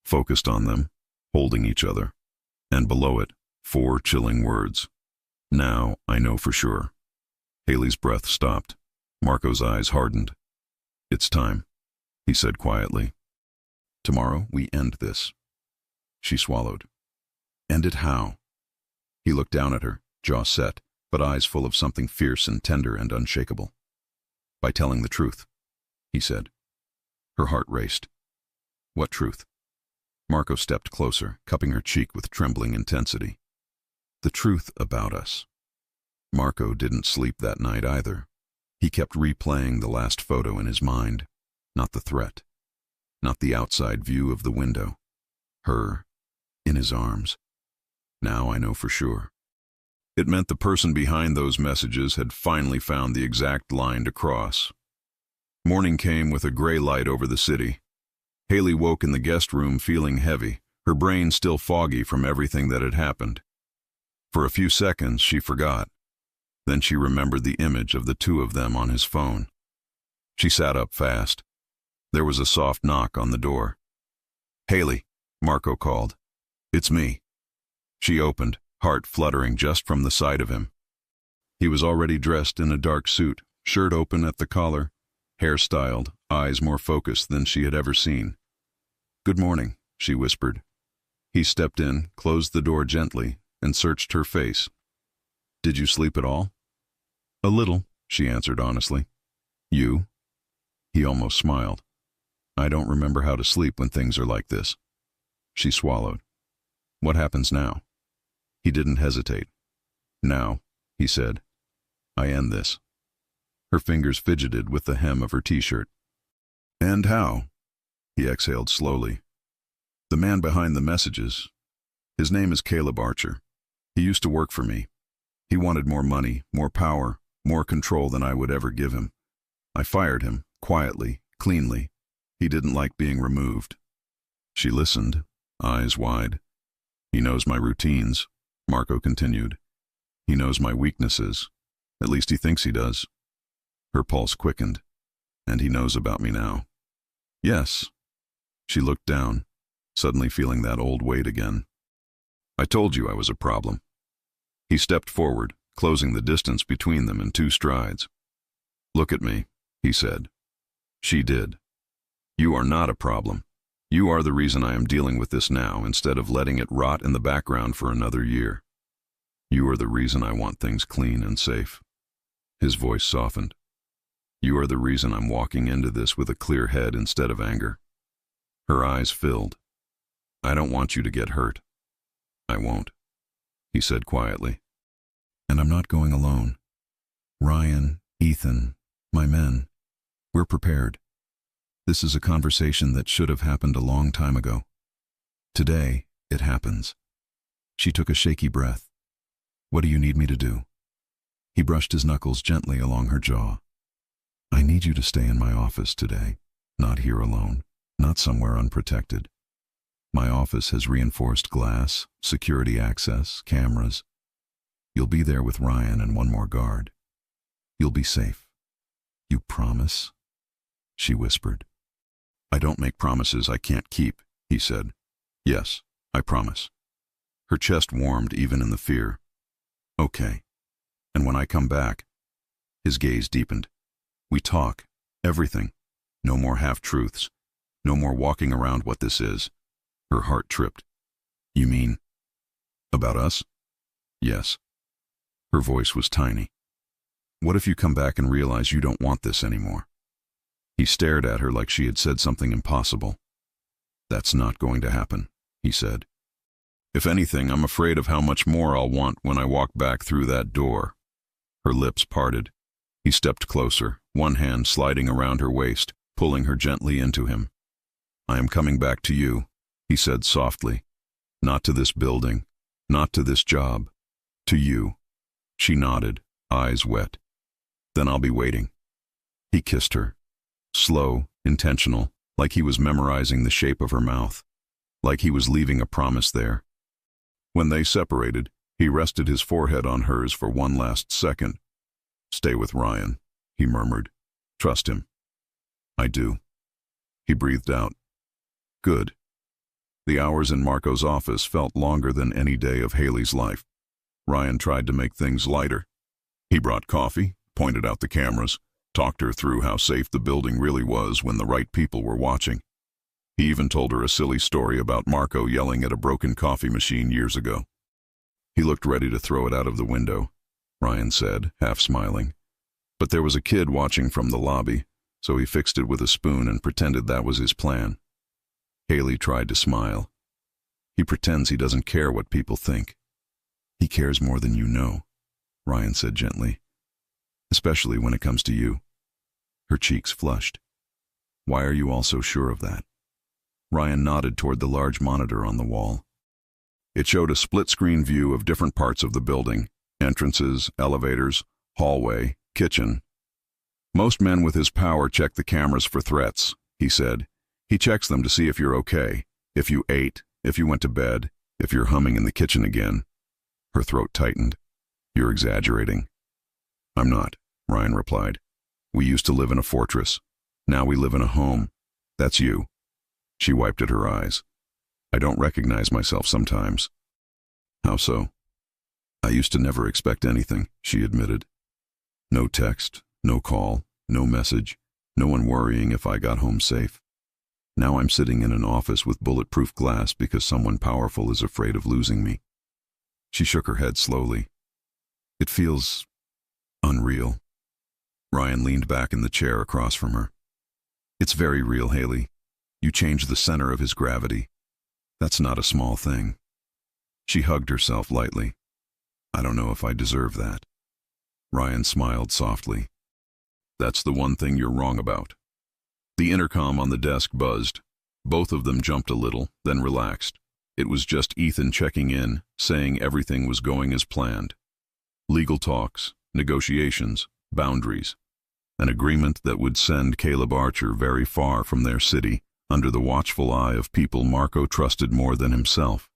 Focused on them. Holding each other. And below it, 4 chilling words. Now I know for sure. Haley's breath stopped. Marco's eyes hardened. It's time, he said quietly. Tomorrow we end this. She swallowed. End it how? He looked down at her, jaw set, but eyes full of something fierce and tender and unshakable. By telling the truth, he said. Her heart raced. What truth? Marco stepped closer, cupping her cheek with trembling intensity. The truth about us. Marco didn't sleep that night either. He kept replaying the last photo in his mind. Not the threat. Not the outside view of the window. Her, in his arms. Now I know for sure. It meant the person behind those messages had finally found the exact line to cross. Morning came with a gray light over the city. Haley woke in the guest room feeling heavy, her brain still foggy from everything that had happened. For a few seconds she forgot. Then she remembered the image of the two of them on his phone. She sat up fast. There was a soft knock on the door. Haley, Marco called. It's me. She opened, heart fluttering just from the sight of him. He was already dressed in a dark suit, shirt open at the collar, hair styled, eyes more focused than she had ever seen. Good morning, she whispered. He stepped in, closed the door gently, and searched her face. Did you sleep at all? A little, she answered honestly. You? He almost smiled. I don't remember how to sleep when things are like this. She swallowed. What happens now? He didn't hesitate. Now, he said, I end this. Her fingers fidgeted with the hem of her t-shirt. And how? He exhaled slowly. The man behind the messages. His name is Caleb Archer. He used to work for me. He wanted more money, more power, more control than I would ever give him. I fired him, quietly, cleanly. He didn't like being removed. She listened, eyes wide. He knows my routines, Marco continued. He knows my weaknesses. At least he thinks he does. Her pulse quickened. And he knows about me now. Yes. She looked down, suddenly feeling that old weight again. I told you I was a problem. He stepped forward, closing the distance between them in 2 strides. Look at me, he said. She did. You are not a problem. You are the reason I am dealing with this now instead of letting it rot in the background for another year. You are the reason I want things clean and safe. His voice softened. You are the reason I'm walking into this with a clear head instead of anger. Her eyes filled. I don't want you to get hurt. I won't. he said quietly. And I'm not going alone. Ryan, Ethan, my men, we're prepared. This is a conversation that should have happened a long time ago. Today, it happens. She took a shaky breath. What do you need me to do? He brushed his knuckles gently along her jaw. I need you to stay in my office today, not here alone, not somewhere unprotected. My office has reinforced glass, security access, cameras. You'll be there with Ryan and one more guard. You'll be safe. You promise? She whispered. I don't make promises I can't keep, he said. Yes, I promise. Her chest warmed even in the fear. Okay. And when I come back, his gaze deepened. We talk, everything. No more half-truths. No more walking around what this is. Her heart tripped. You mean about us? Yes. Her voice was tiny. What if you come back and realize you don't want this anymore? He stared at her like she had said something impossible. That's not going to happen, he said. If anything, I'm afraid of how much more I'll want when I walk back through that door. Her lips parted. He stepped closer, one hand sliding around her waist, pulling her gently into him. I am coming back to you, he said softly. Not to this building, not to this job, to you. She nodded, eyes wet. Then I'll be waiting. He kissed her. Slow, intentional, like he was memorizing the shape of her mouth, like he was leaving a promise there. When they separated, he rested his forehead on hers for one last second. Stay with Ryan, he murmured. Trust him. I do. He breathed out. Good. The hours in Marco's office felt longer than any day of Haley's life. Ryan tried to make things lighter. He brought coffee, pointed out the cameras, talked her through how safe the building really was when the right people were watching. He even told her a silly story about Marco yelling at a broken coffee machine years ago. He looked ready to throw it out of the window, Ryan said, half smiling. But there was a kid watching from the lobby, so he fixed it with a spoon and pretended that was his plan. Haley tried to smile. He pretends he doesn't care what people think. He cares more than you know, Ryan said gently. Especially when it comes to you. Her cheeks flushed. Why are you all so sure of that? Ryan nodded toward the large monitor on the wall. It showed a split-screen view of different parts of the building, entrances, elevators, hallway, kitchen. Most men with his power check the cameras for threats, he said. He checks them to see if you're okay, if you ate, if you went to bed, if you're humming in the kitchen again. Her throat tightened. You're exaggerating. I'm not, Ryan replied. We used to live in a fortress. Now we live in a home. That's you. She wiped at her eyes. I don't recognize myself sometimes. How so? I used to never expect anything, she admitted. No text, no call, no message, no one worrying if I got home safe. Now I'm sitting in an office with bulletproof glass because someone powerful is afraid of losing me. She shook her head slowly. It feels unreal. Ryan leaned back in the chair across from her. It's very real, Haley. You changed the center of his gravity. That's not a small thing. She hugged herself lightly. I don't know if I deserve that. Ryan smiled softly. That's the one thing you're wrong about. The intercom on the desk buzzed. Both of them jumped a little, then relaxed. It was just Ethan checking in, saying everything was going as planned. Legal talks, negotiations, boundaries. An agreement that would send Caleb Archer very far from their city, under the watchful eye of people Marco trusted more than himself.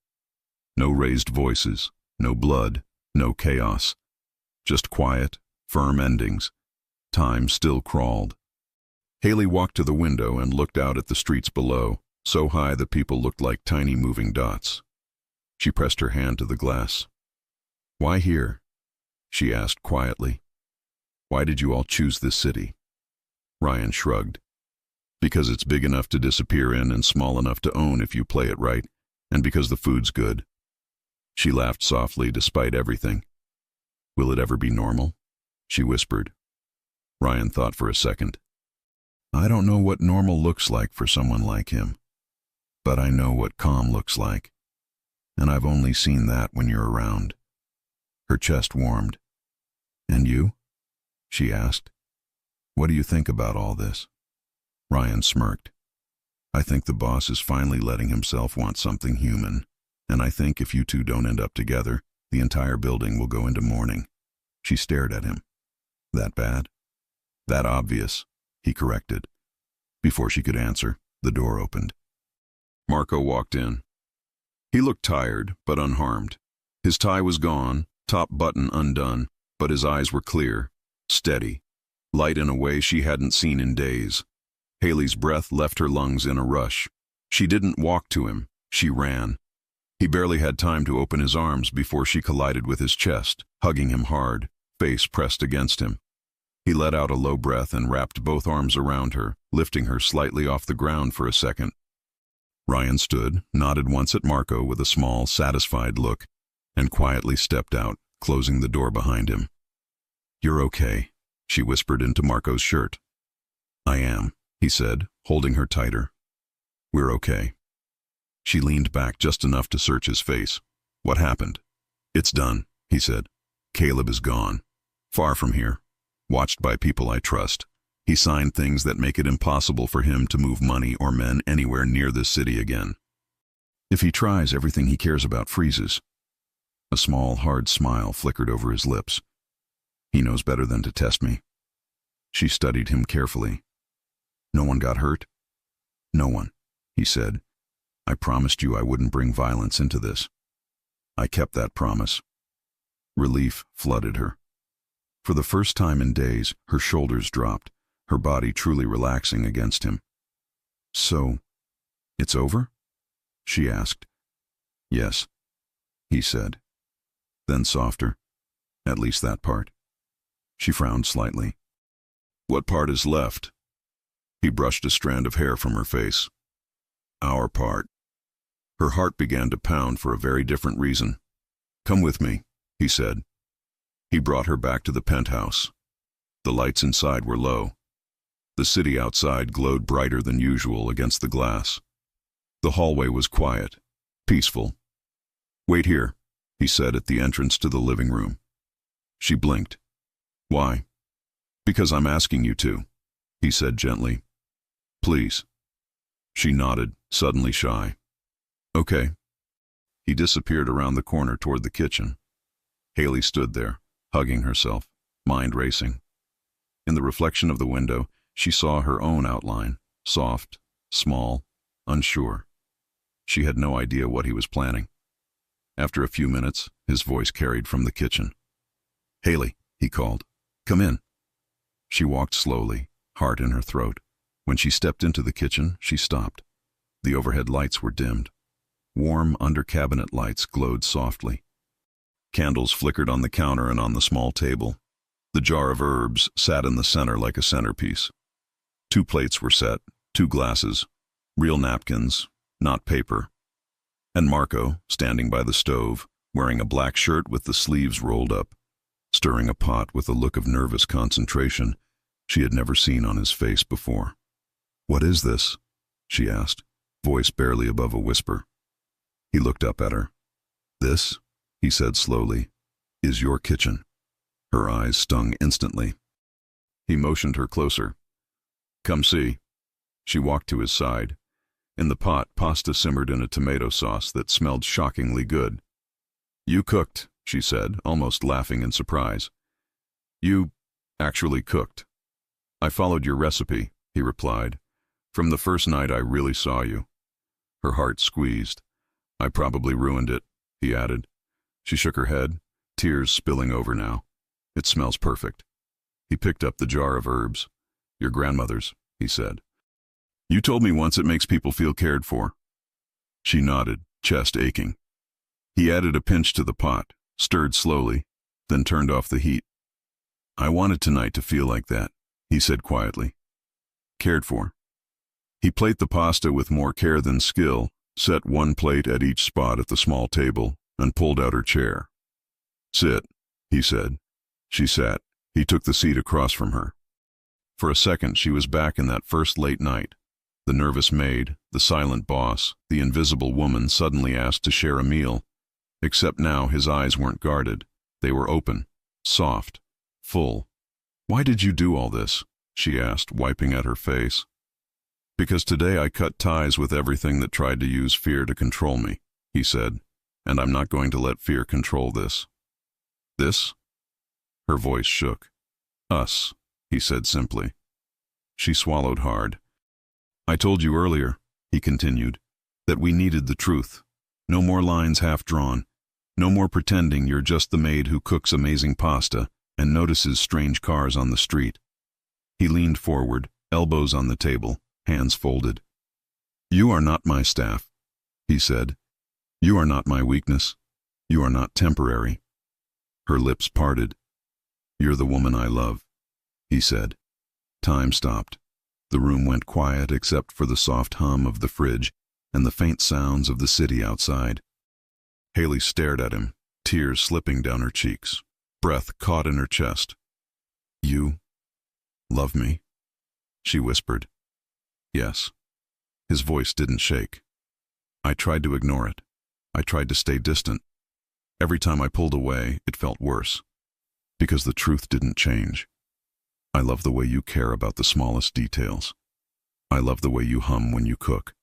No raised voices, no blood, no chaos. Just quiet, firm endings. Time still crawled. Haley walked to the window and looked out at the streets below, so high that people looked like tiny moving dots. She pressed her hand to the glass. Why here? She asked quietly. Why did you all choose this city? Ryan shrugged. Because it's big enough to disappear in and small enough to own if you play it right, and because the food's good. She laughed softly despite everything. Will it ever be normal? She whispered. Ryan thought for a second. I don't know what normal looks like for someone like him, but I know what calm looks like, and I've only seen that when you're around. Her chest warmed. "And you?" she asked. "What do you think about all this?" Ryan smirked. "I think the boss is finally letting himself want something human, and I think if you two don't end up together, the entire building will go into mourning." She stared at him. "That bad?" "That obvious," he corrected. Before she could answer, the door opened. Marco walked in. He looked tired, but unharmed. His tie was gone, top button undone, but his eyes were clear, steady, light in a way she hadn't seen in days. Haley's breath left her lungs in a rush. She didn't walk to him, she ran. He barely had time to open his arms before she collided with his chest, hugging him hard, face pressed against him. He let out a low breath and wrapped both arms around her, lifting her slightly off the ground for a second. Ryan stood, nodded once at Marco with a small, satisfied look, and quietly stepped out, closing the door behind him. "You're okay," she whispered into Marco's shirt. "I am," he said, holding her tighter. "We're okay." She leaned back just enough to search his face. "What happened?" "It's done," he said. "Caleb is gone. Far from here. Watched by people I trust. He signed things that make it impossible for him to move money or men anywhere near this city again. If he tries, everything he cares about freezes." A small, hard smile flickered over his lips. "He knows better than to test me." She studied him carefully. "No one got hurt?" "No one," he said. "I promised you I wouldn't bring violence into this. I kept that promise." Relief flooded her. For the first time in days, her shoulders dropped, her body truly relaxing against him. "So, it's over?" she asked. "Yes," he said. Then softer, "At least that part." She frowned slightly. "What part is left?" He brushed a strand of hair from her face. "Our part." Her heart began to pound for a very different reason. "Come with me," he said. He brought her back to the penthouse. The lights inside were low. The city outside glowed brighter than usual against the glass. The hallway was quiet, peaceful. "Wait here," he said at the entrance to the living room. She blinked. "Why?" "Because I'm asking you to," he said gently. "Please." She nodded, suddenly shy. "Okay." He disappeared around the corner toward the kitchen. Haley stood there, hugging herself, mind racing. In the reflection of the window, she saw her own outline, soft, small, unsure. She had no idea what he was planning. After a few minutes, his voice carried from the kitchen. "Haley," he called. "Come in." She walked slowly, heart in her throat. When she stepped into the kitchen, she stopped. The overhead lights were dimmed. Warm under-cabinet lights glowed softly. Candles flickered on the counter and on the small table. The jar of herbs sat in the center like a centerpiece. 2 plates were set, 2 glasses, real napkins, not paper. And Marco, standing by the stove, wearing a black shirt with the sleeves rolled up, stirring a pot with a look of nervous concentration she had never seen on his face before. "What is this?" she asked, voice barely above a whisper. He looked up at her. "This," he said slowly, "is your kitchen." Her eyes stung instantly. He motioned her closer. "Come see." She walked to his side. In the pot, pasta simmered in a tomato sauce that smelled shockingly good. "You cooked," she said, almost laughing in surprise. "You actually cooked." "I followed your recipe," he replied. "From the first night I really saw you." Her heart squeezed. "I probably ruined it," he added. She shook her head, tears spilling over now. "It smells perfect." He picked up the jar of herbs. "Your grandmother's," he said. "You told me once it makes people feel cared for." She nodded, chest aching. He added a pinch to the pot, stirred slowly, then turned off the heat. "I wanted tonight to feel like that," he said quietly. "Cared for." He plated the pasta with more care than skill, set 1 plate at each spot at the small table, and pulled out her chair. "Sit," he said. She sat. He took the seat across from her. For a second she was back in that first late night. The nervous maid, the silent boss, the invisible woman suddenly asked to share a meal. Except now his eyes weren't guarded. They were open, soft, full. "Why did you do all this?" she asked, wiping at her face. "Because today I cut ties with everything that tried to use fear to control me," he said, "and I'm not going to let fear control this." "This?" Her voice shook. "Us," he said simply. She swallowed hard. "I told you earlier," he continued, "that we needed the truth. No more lines half drawn. No more pretending you're just the maid who cooks amazing pasta and notices strange cars on the street." He leaned forward, elbows on the table, hands folded. "You are not my staff," he said. "You are not my weakness. You are not temporary." Her lips parted. "You're the woman I love," he said. Time stopped. The room went quiet except for the soft hum of the fridge and the faint sounds of the city outside. Haley stared at him, tears slipping down her cheeks, breath caught in her chest. "You love me?" she whispered. "Yes." His voice didn't shake. "I tried to ignore it. I tried to stay distant. Every time I pulled away, it felt worse. Because the truth didn't change. I love the way you care about the smallest details. I love the way you hum when you cook.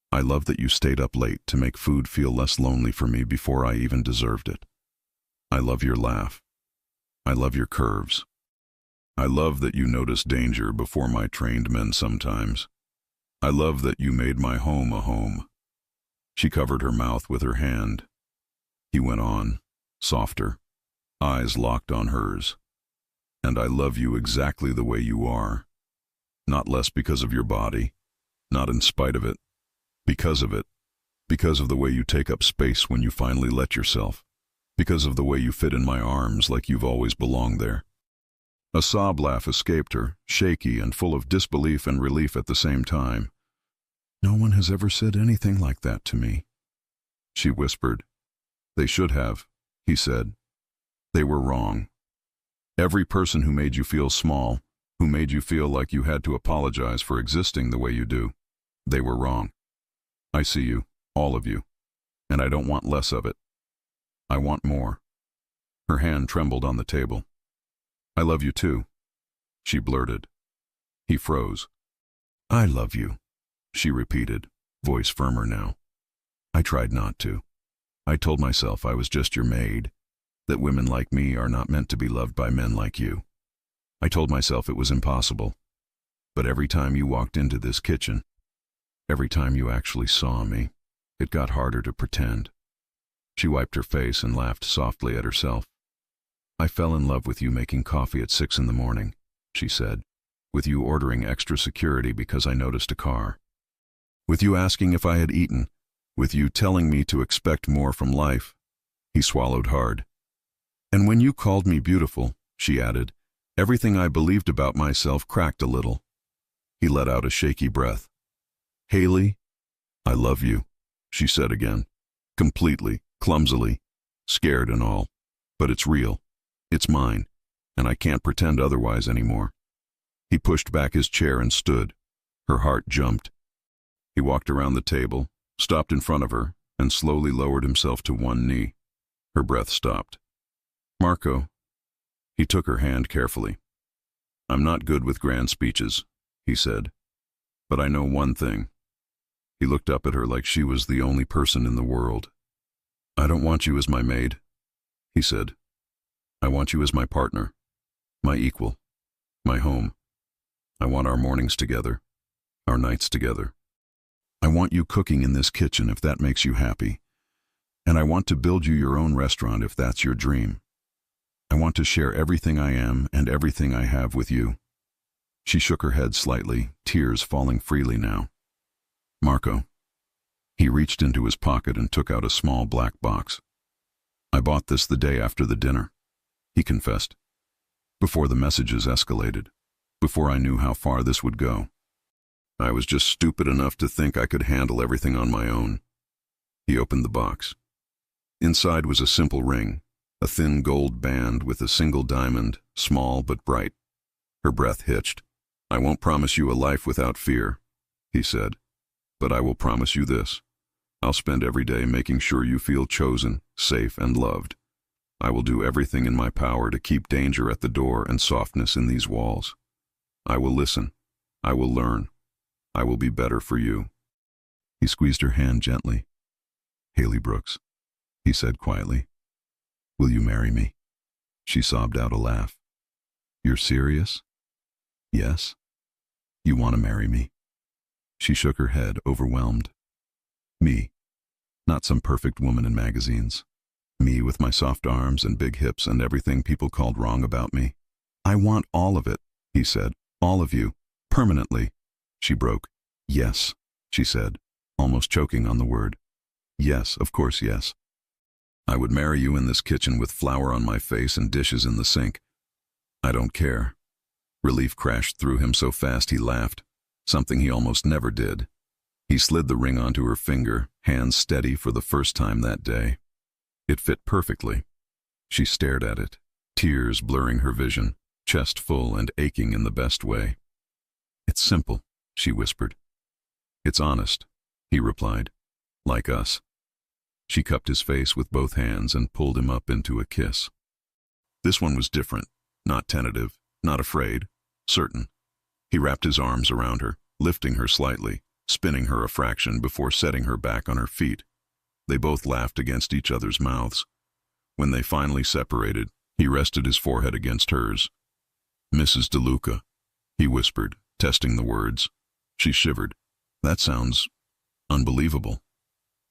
I love that you stayed up late to make food feel less lonely for me before I even deserved it. I love your laugh. I love your curves. I love that you notice danger before my trained men sometimes. I love that you made my home a home." She covered her mouth with her hand. He went on, softer, eyes locked on hers. "And I love you exactly the way you are. Not less because of your body, not in spite of it, because of it, because of the way you take up space when you finally let yourself, because of the way you fit in my arms like you've always belonged there." A sob laugh escaped her, shaky and full of disbelief and relief at the same time. "No one has ever said anything like that to me," she whispered. "They should have," he said. "They were wrong. Every person who made you feel small, who made you feel like you had to apologize for existing the way you do, they were wrong. I see you, all of you, and I don't want less of it. I want more." Her hand trembled on the table. "I love you too," she blurted. He froze. "I love you," she repeated, voice firmer now. "I tried not to. I told myself I was just your maid, that women like me are not meant to be loved by men like you. I told myself it was impossible. But every time you walked into this kitchen, every time you actually saw me, it got harder to pretend." She wiped her face and laughed softly at herself. "I fell in love with you making coffee at 6 in the morning, she said, "with you ordering extra security because I noticed a car, with you asking if I had eaten, with you telling me to expect more from life." He swallowed hard. "And when you called me beautiful," she added, "everything I believed about myself cracked a little." He let out a shaky breath. "Haley, I love you," she said again, completely, clumsily, scared and all. "But it's real. It's mine, and I can't pretend otherwise anymore." He pushed back his chair and stood. Her heart jumped. He walked around the table, stopped in front of her, and slowly lowered himself to one knee. Her breath stopped. "Marco," he took her hand carefully. "I'm not good with grand speeches," he said, "but I know one thing." He looked up at her like she was the only person in the world. "I don't want you as my maid," he said. "I want you as my partner, my equal, my home. I want our mornings together, our nights together. I want you cooking in this kitchen if that makes you happy. And I want to build you your own restaurant if that's your dream. I want to share everything I am and everything I have with you." She shook her head slightly, tears falling freely now. "Marco." He reached into his pocket and took out a small black box. "I bought this the day after the dinner," he confessed, "before the messages escalated, before I knew how far this would go. I was just stupid enough to think I could handle everything on my own." He opened the box. Inside was a simple ring, a thin gold band with a single diamond, small but bright. Her breath hitched. "I won't promise you a life without fear," he said, "but I will promise you this. I'll spend every day making sure you feel chosen, safe, and loved. I will do everything in my power to keep danger at the door and softness in these walls. I will listen. I will learn. I will be better for you." He squeezed her hand gently. "Haley Brooks," he said quietly, "will you marry me?" She sobbed out a laugh. "You're serious?" "Yes." "You want to marry me?" She shook her head, overwhelmed. "Me. Not some perfect woman in magazines. Me with my soft arms and big hips and everything people called wrong about me. I want all of it," he said. "All of you. Permanently." She broke. "Yes," she said, almost choking on the word. "Yes, of course, yes. I would marry you in this kitchen with flour on my face and dishes in the sink. I don't care." Relief crashed through him so fast he laughed, something he almost never did. He slid the ring onto her finger, hands steady for the first time that day. It fit perfectly. She stared at it, tears blurring her vision, chest full and aching in the best way. "It's simple," she whispered. "It's honest," he replied. "Like us." She cupped his face with both hands and pulled him up into a kiss. This one was different, not tentative, not afraid, certain. He wrapped his arms around her, lifting her slightly, spinning her a fraction before setting her back on her feet. They both laughed against each other's mouths. When they finally separated, he rested his forehead against hers. "Mrs. DeLuca," he whispered, testing the words. She shivered. "That sounds unbelievable."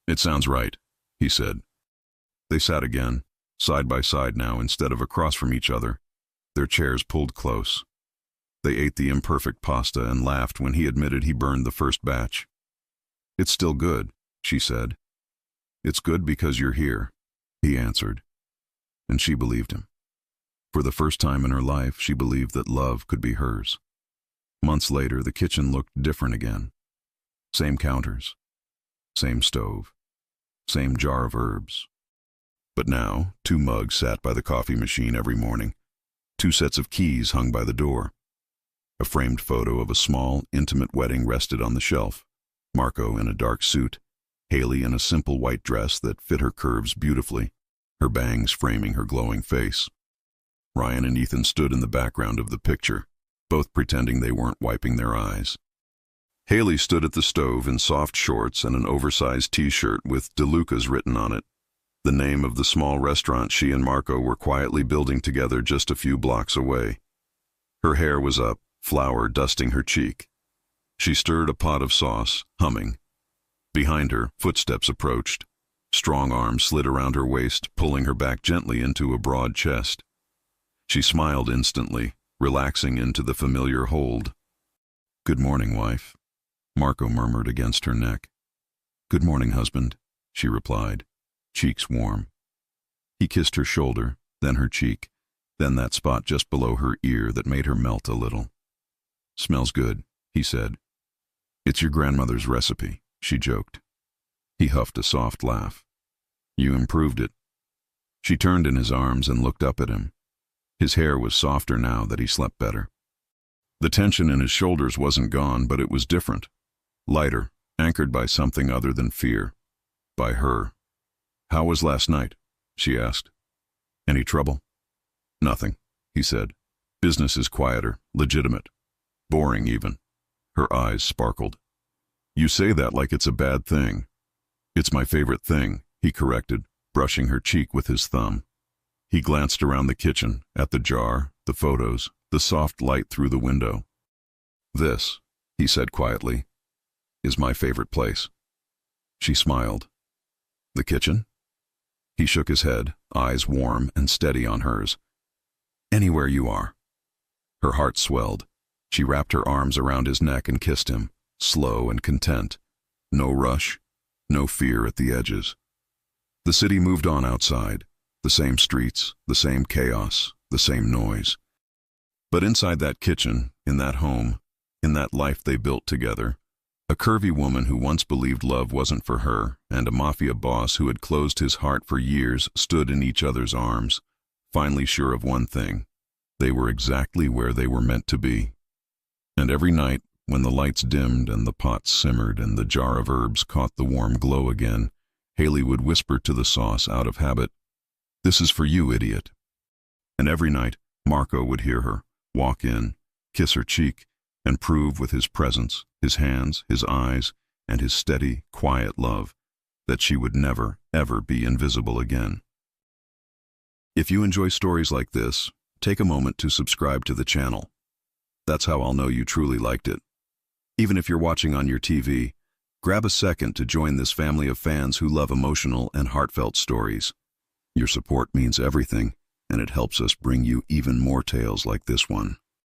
"It sounds right," he said. They sat again, side by side now instead of across from each other, their chairs pulled close. They ate the imperfect pasta and laughed when he admitted he burned the first batch. "It's still good," she said. "It's good because you're here," he answered. And she believed him. For the first time in her life, she believed that love could be hers. Months later, the kitchen looked different again. Same counters, same stove, same jar of herbs. But now, 2 mugs sat by the coffee machine every morning. 2 sets of keys hung by the door. A framed photo of a small, intimate wedding rested on the shelf. Marco in a dark suit, Haley in a simple white dress that fit her curves beautifully, her bangs framing her glowing face. Ryan and Ethan stood in the background of the picture, both pretending they weren't wiping their eyes. Haley stood at the stove in soft shorts and an oversized t-shirt with DeLuca's written on it, the name of the small restaurant she and Marco were quietly building together just a few blocks away. Her hair was up, flour dusting her cheek. She stirred a pot of sauce, humming. Behind her, footsteps approached. Strong arms slid around her waist, pulling her back gently into a broad chest. She smiled instantly, relaxing into the familiar hold. "Good morning, wife," Marco murmured against her neck. "Good morning, husband," she replied, cheeks warm. He kissed her shoulder, then her cheek, then that spot just below her ear that made her melt a little. "Smells good," he said. "It's your grandmother's recipe," she joked. He huffed a soft laugh. "You improved it." She turned in his arms and looked up at him. His hair was softer now that he slept better. The tension in his shoulders wasn't gone, but it was different. Lighter, anchored by something other than fear. By her. "How was last night?" she asked. "Any trouble?" "Nothing," he said. "Business is quieter, legitimate. Boring, even." Her eyes sparkled. "You say that like it's a bad thing." "It's my favorite thing," he corrected, brushing her cheek with his thumb. He glanced around the kitchen, at the jar, the photos, the soft light through the window. "This," he said quietly, "is my favorite place." She smiled. "The kitchen?" He shook his head, eyes warm and steady on hers. "Anywhere you are." Her heart swelled. She wrapped her arms around his neck and kissed him, slow and content. No rush, no fear at the edges. The city moved on outside. The same streets, the same chaos, the same noise. But inside that kitchen, in that home, in that life they built together, a curvy woman who once believed love wasn't for her, and a mafia boss who had closed his heart for years stood in each other's arms, finally sure of one thing: they were exactly where they were meant to be. And every night, when the lights dimmed and the pot simmered and the jar of herbs caught the warm glow again, Haley would whisper to the sauce out of habit, This is for you, idiot." And every night, Marco would hear her, walk in, kiss her cheek, and prove with his presence, his hands, his eyes, and his steady, quiet love that she would never, ever be invisible again. If you enjoy stories like this, take a moment to subscribe to the channel. That's how I'll know you truly liked it. Even if you're watching on your TV, grab a second to join this family of fans who love emotional and heartfelt stories. Your support means everything, and it helps us bring you even more tales like this one.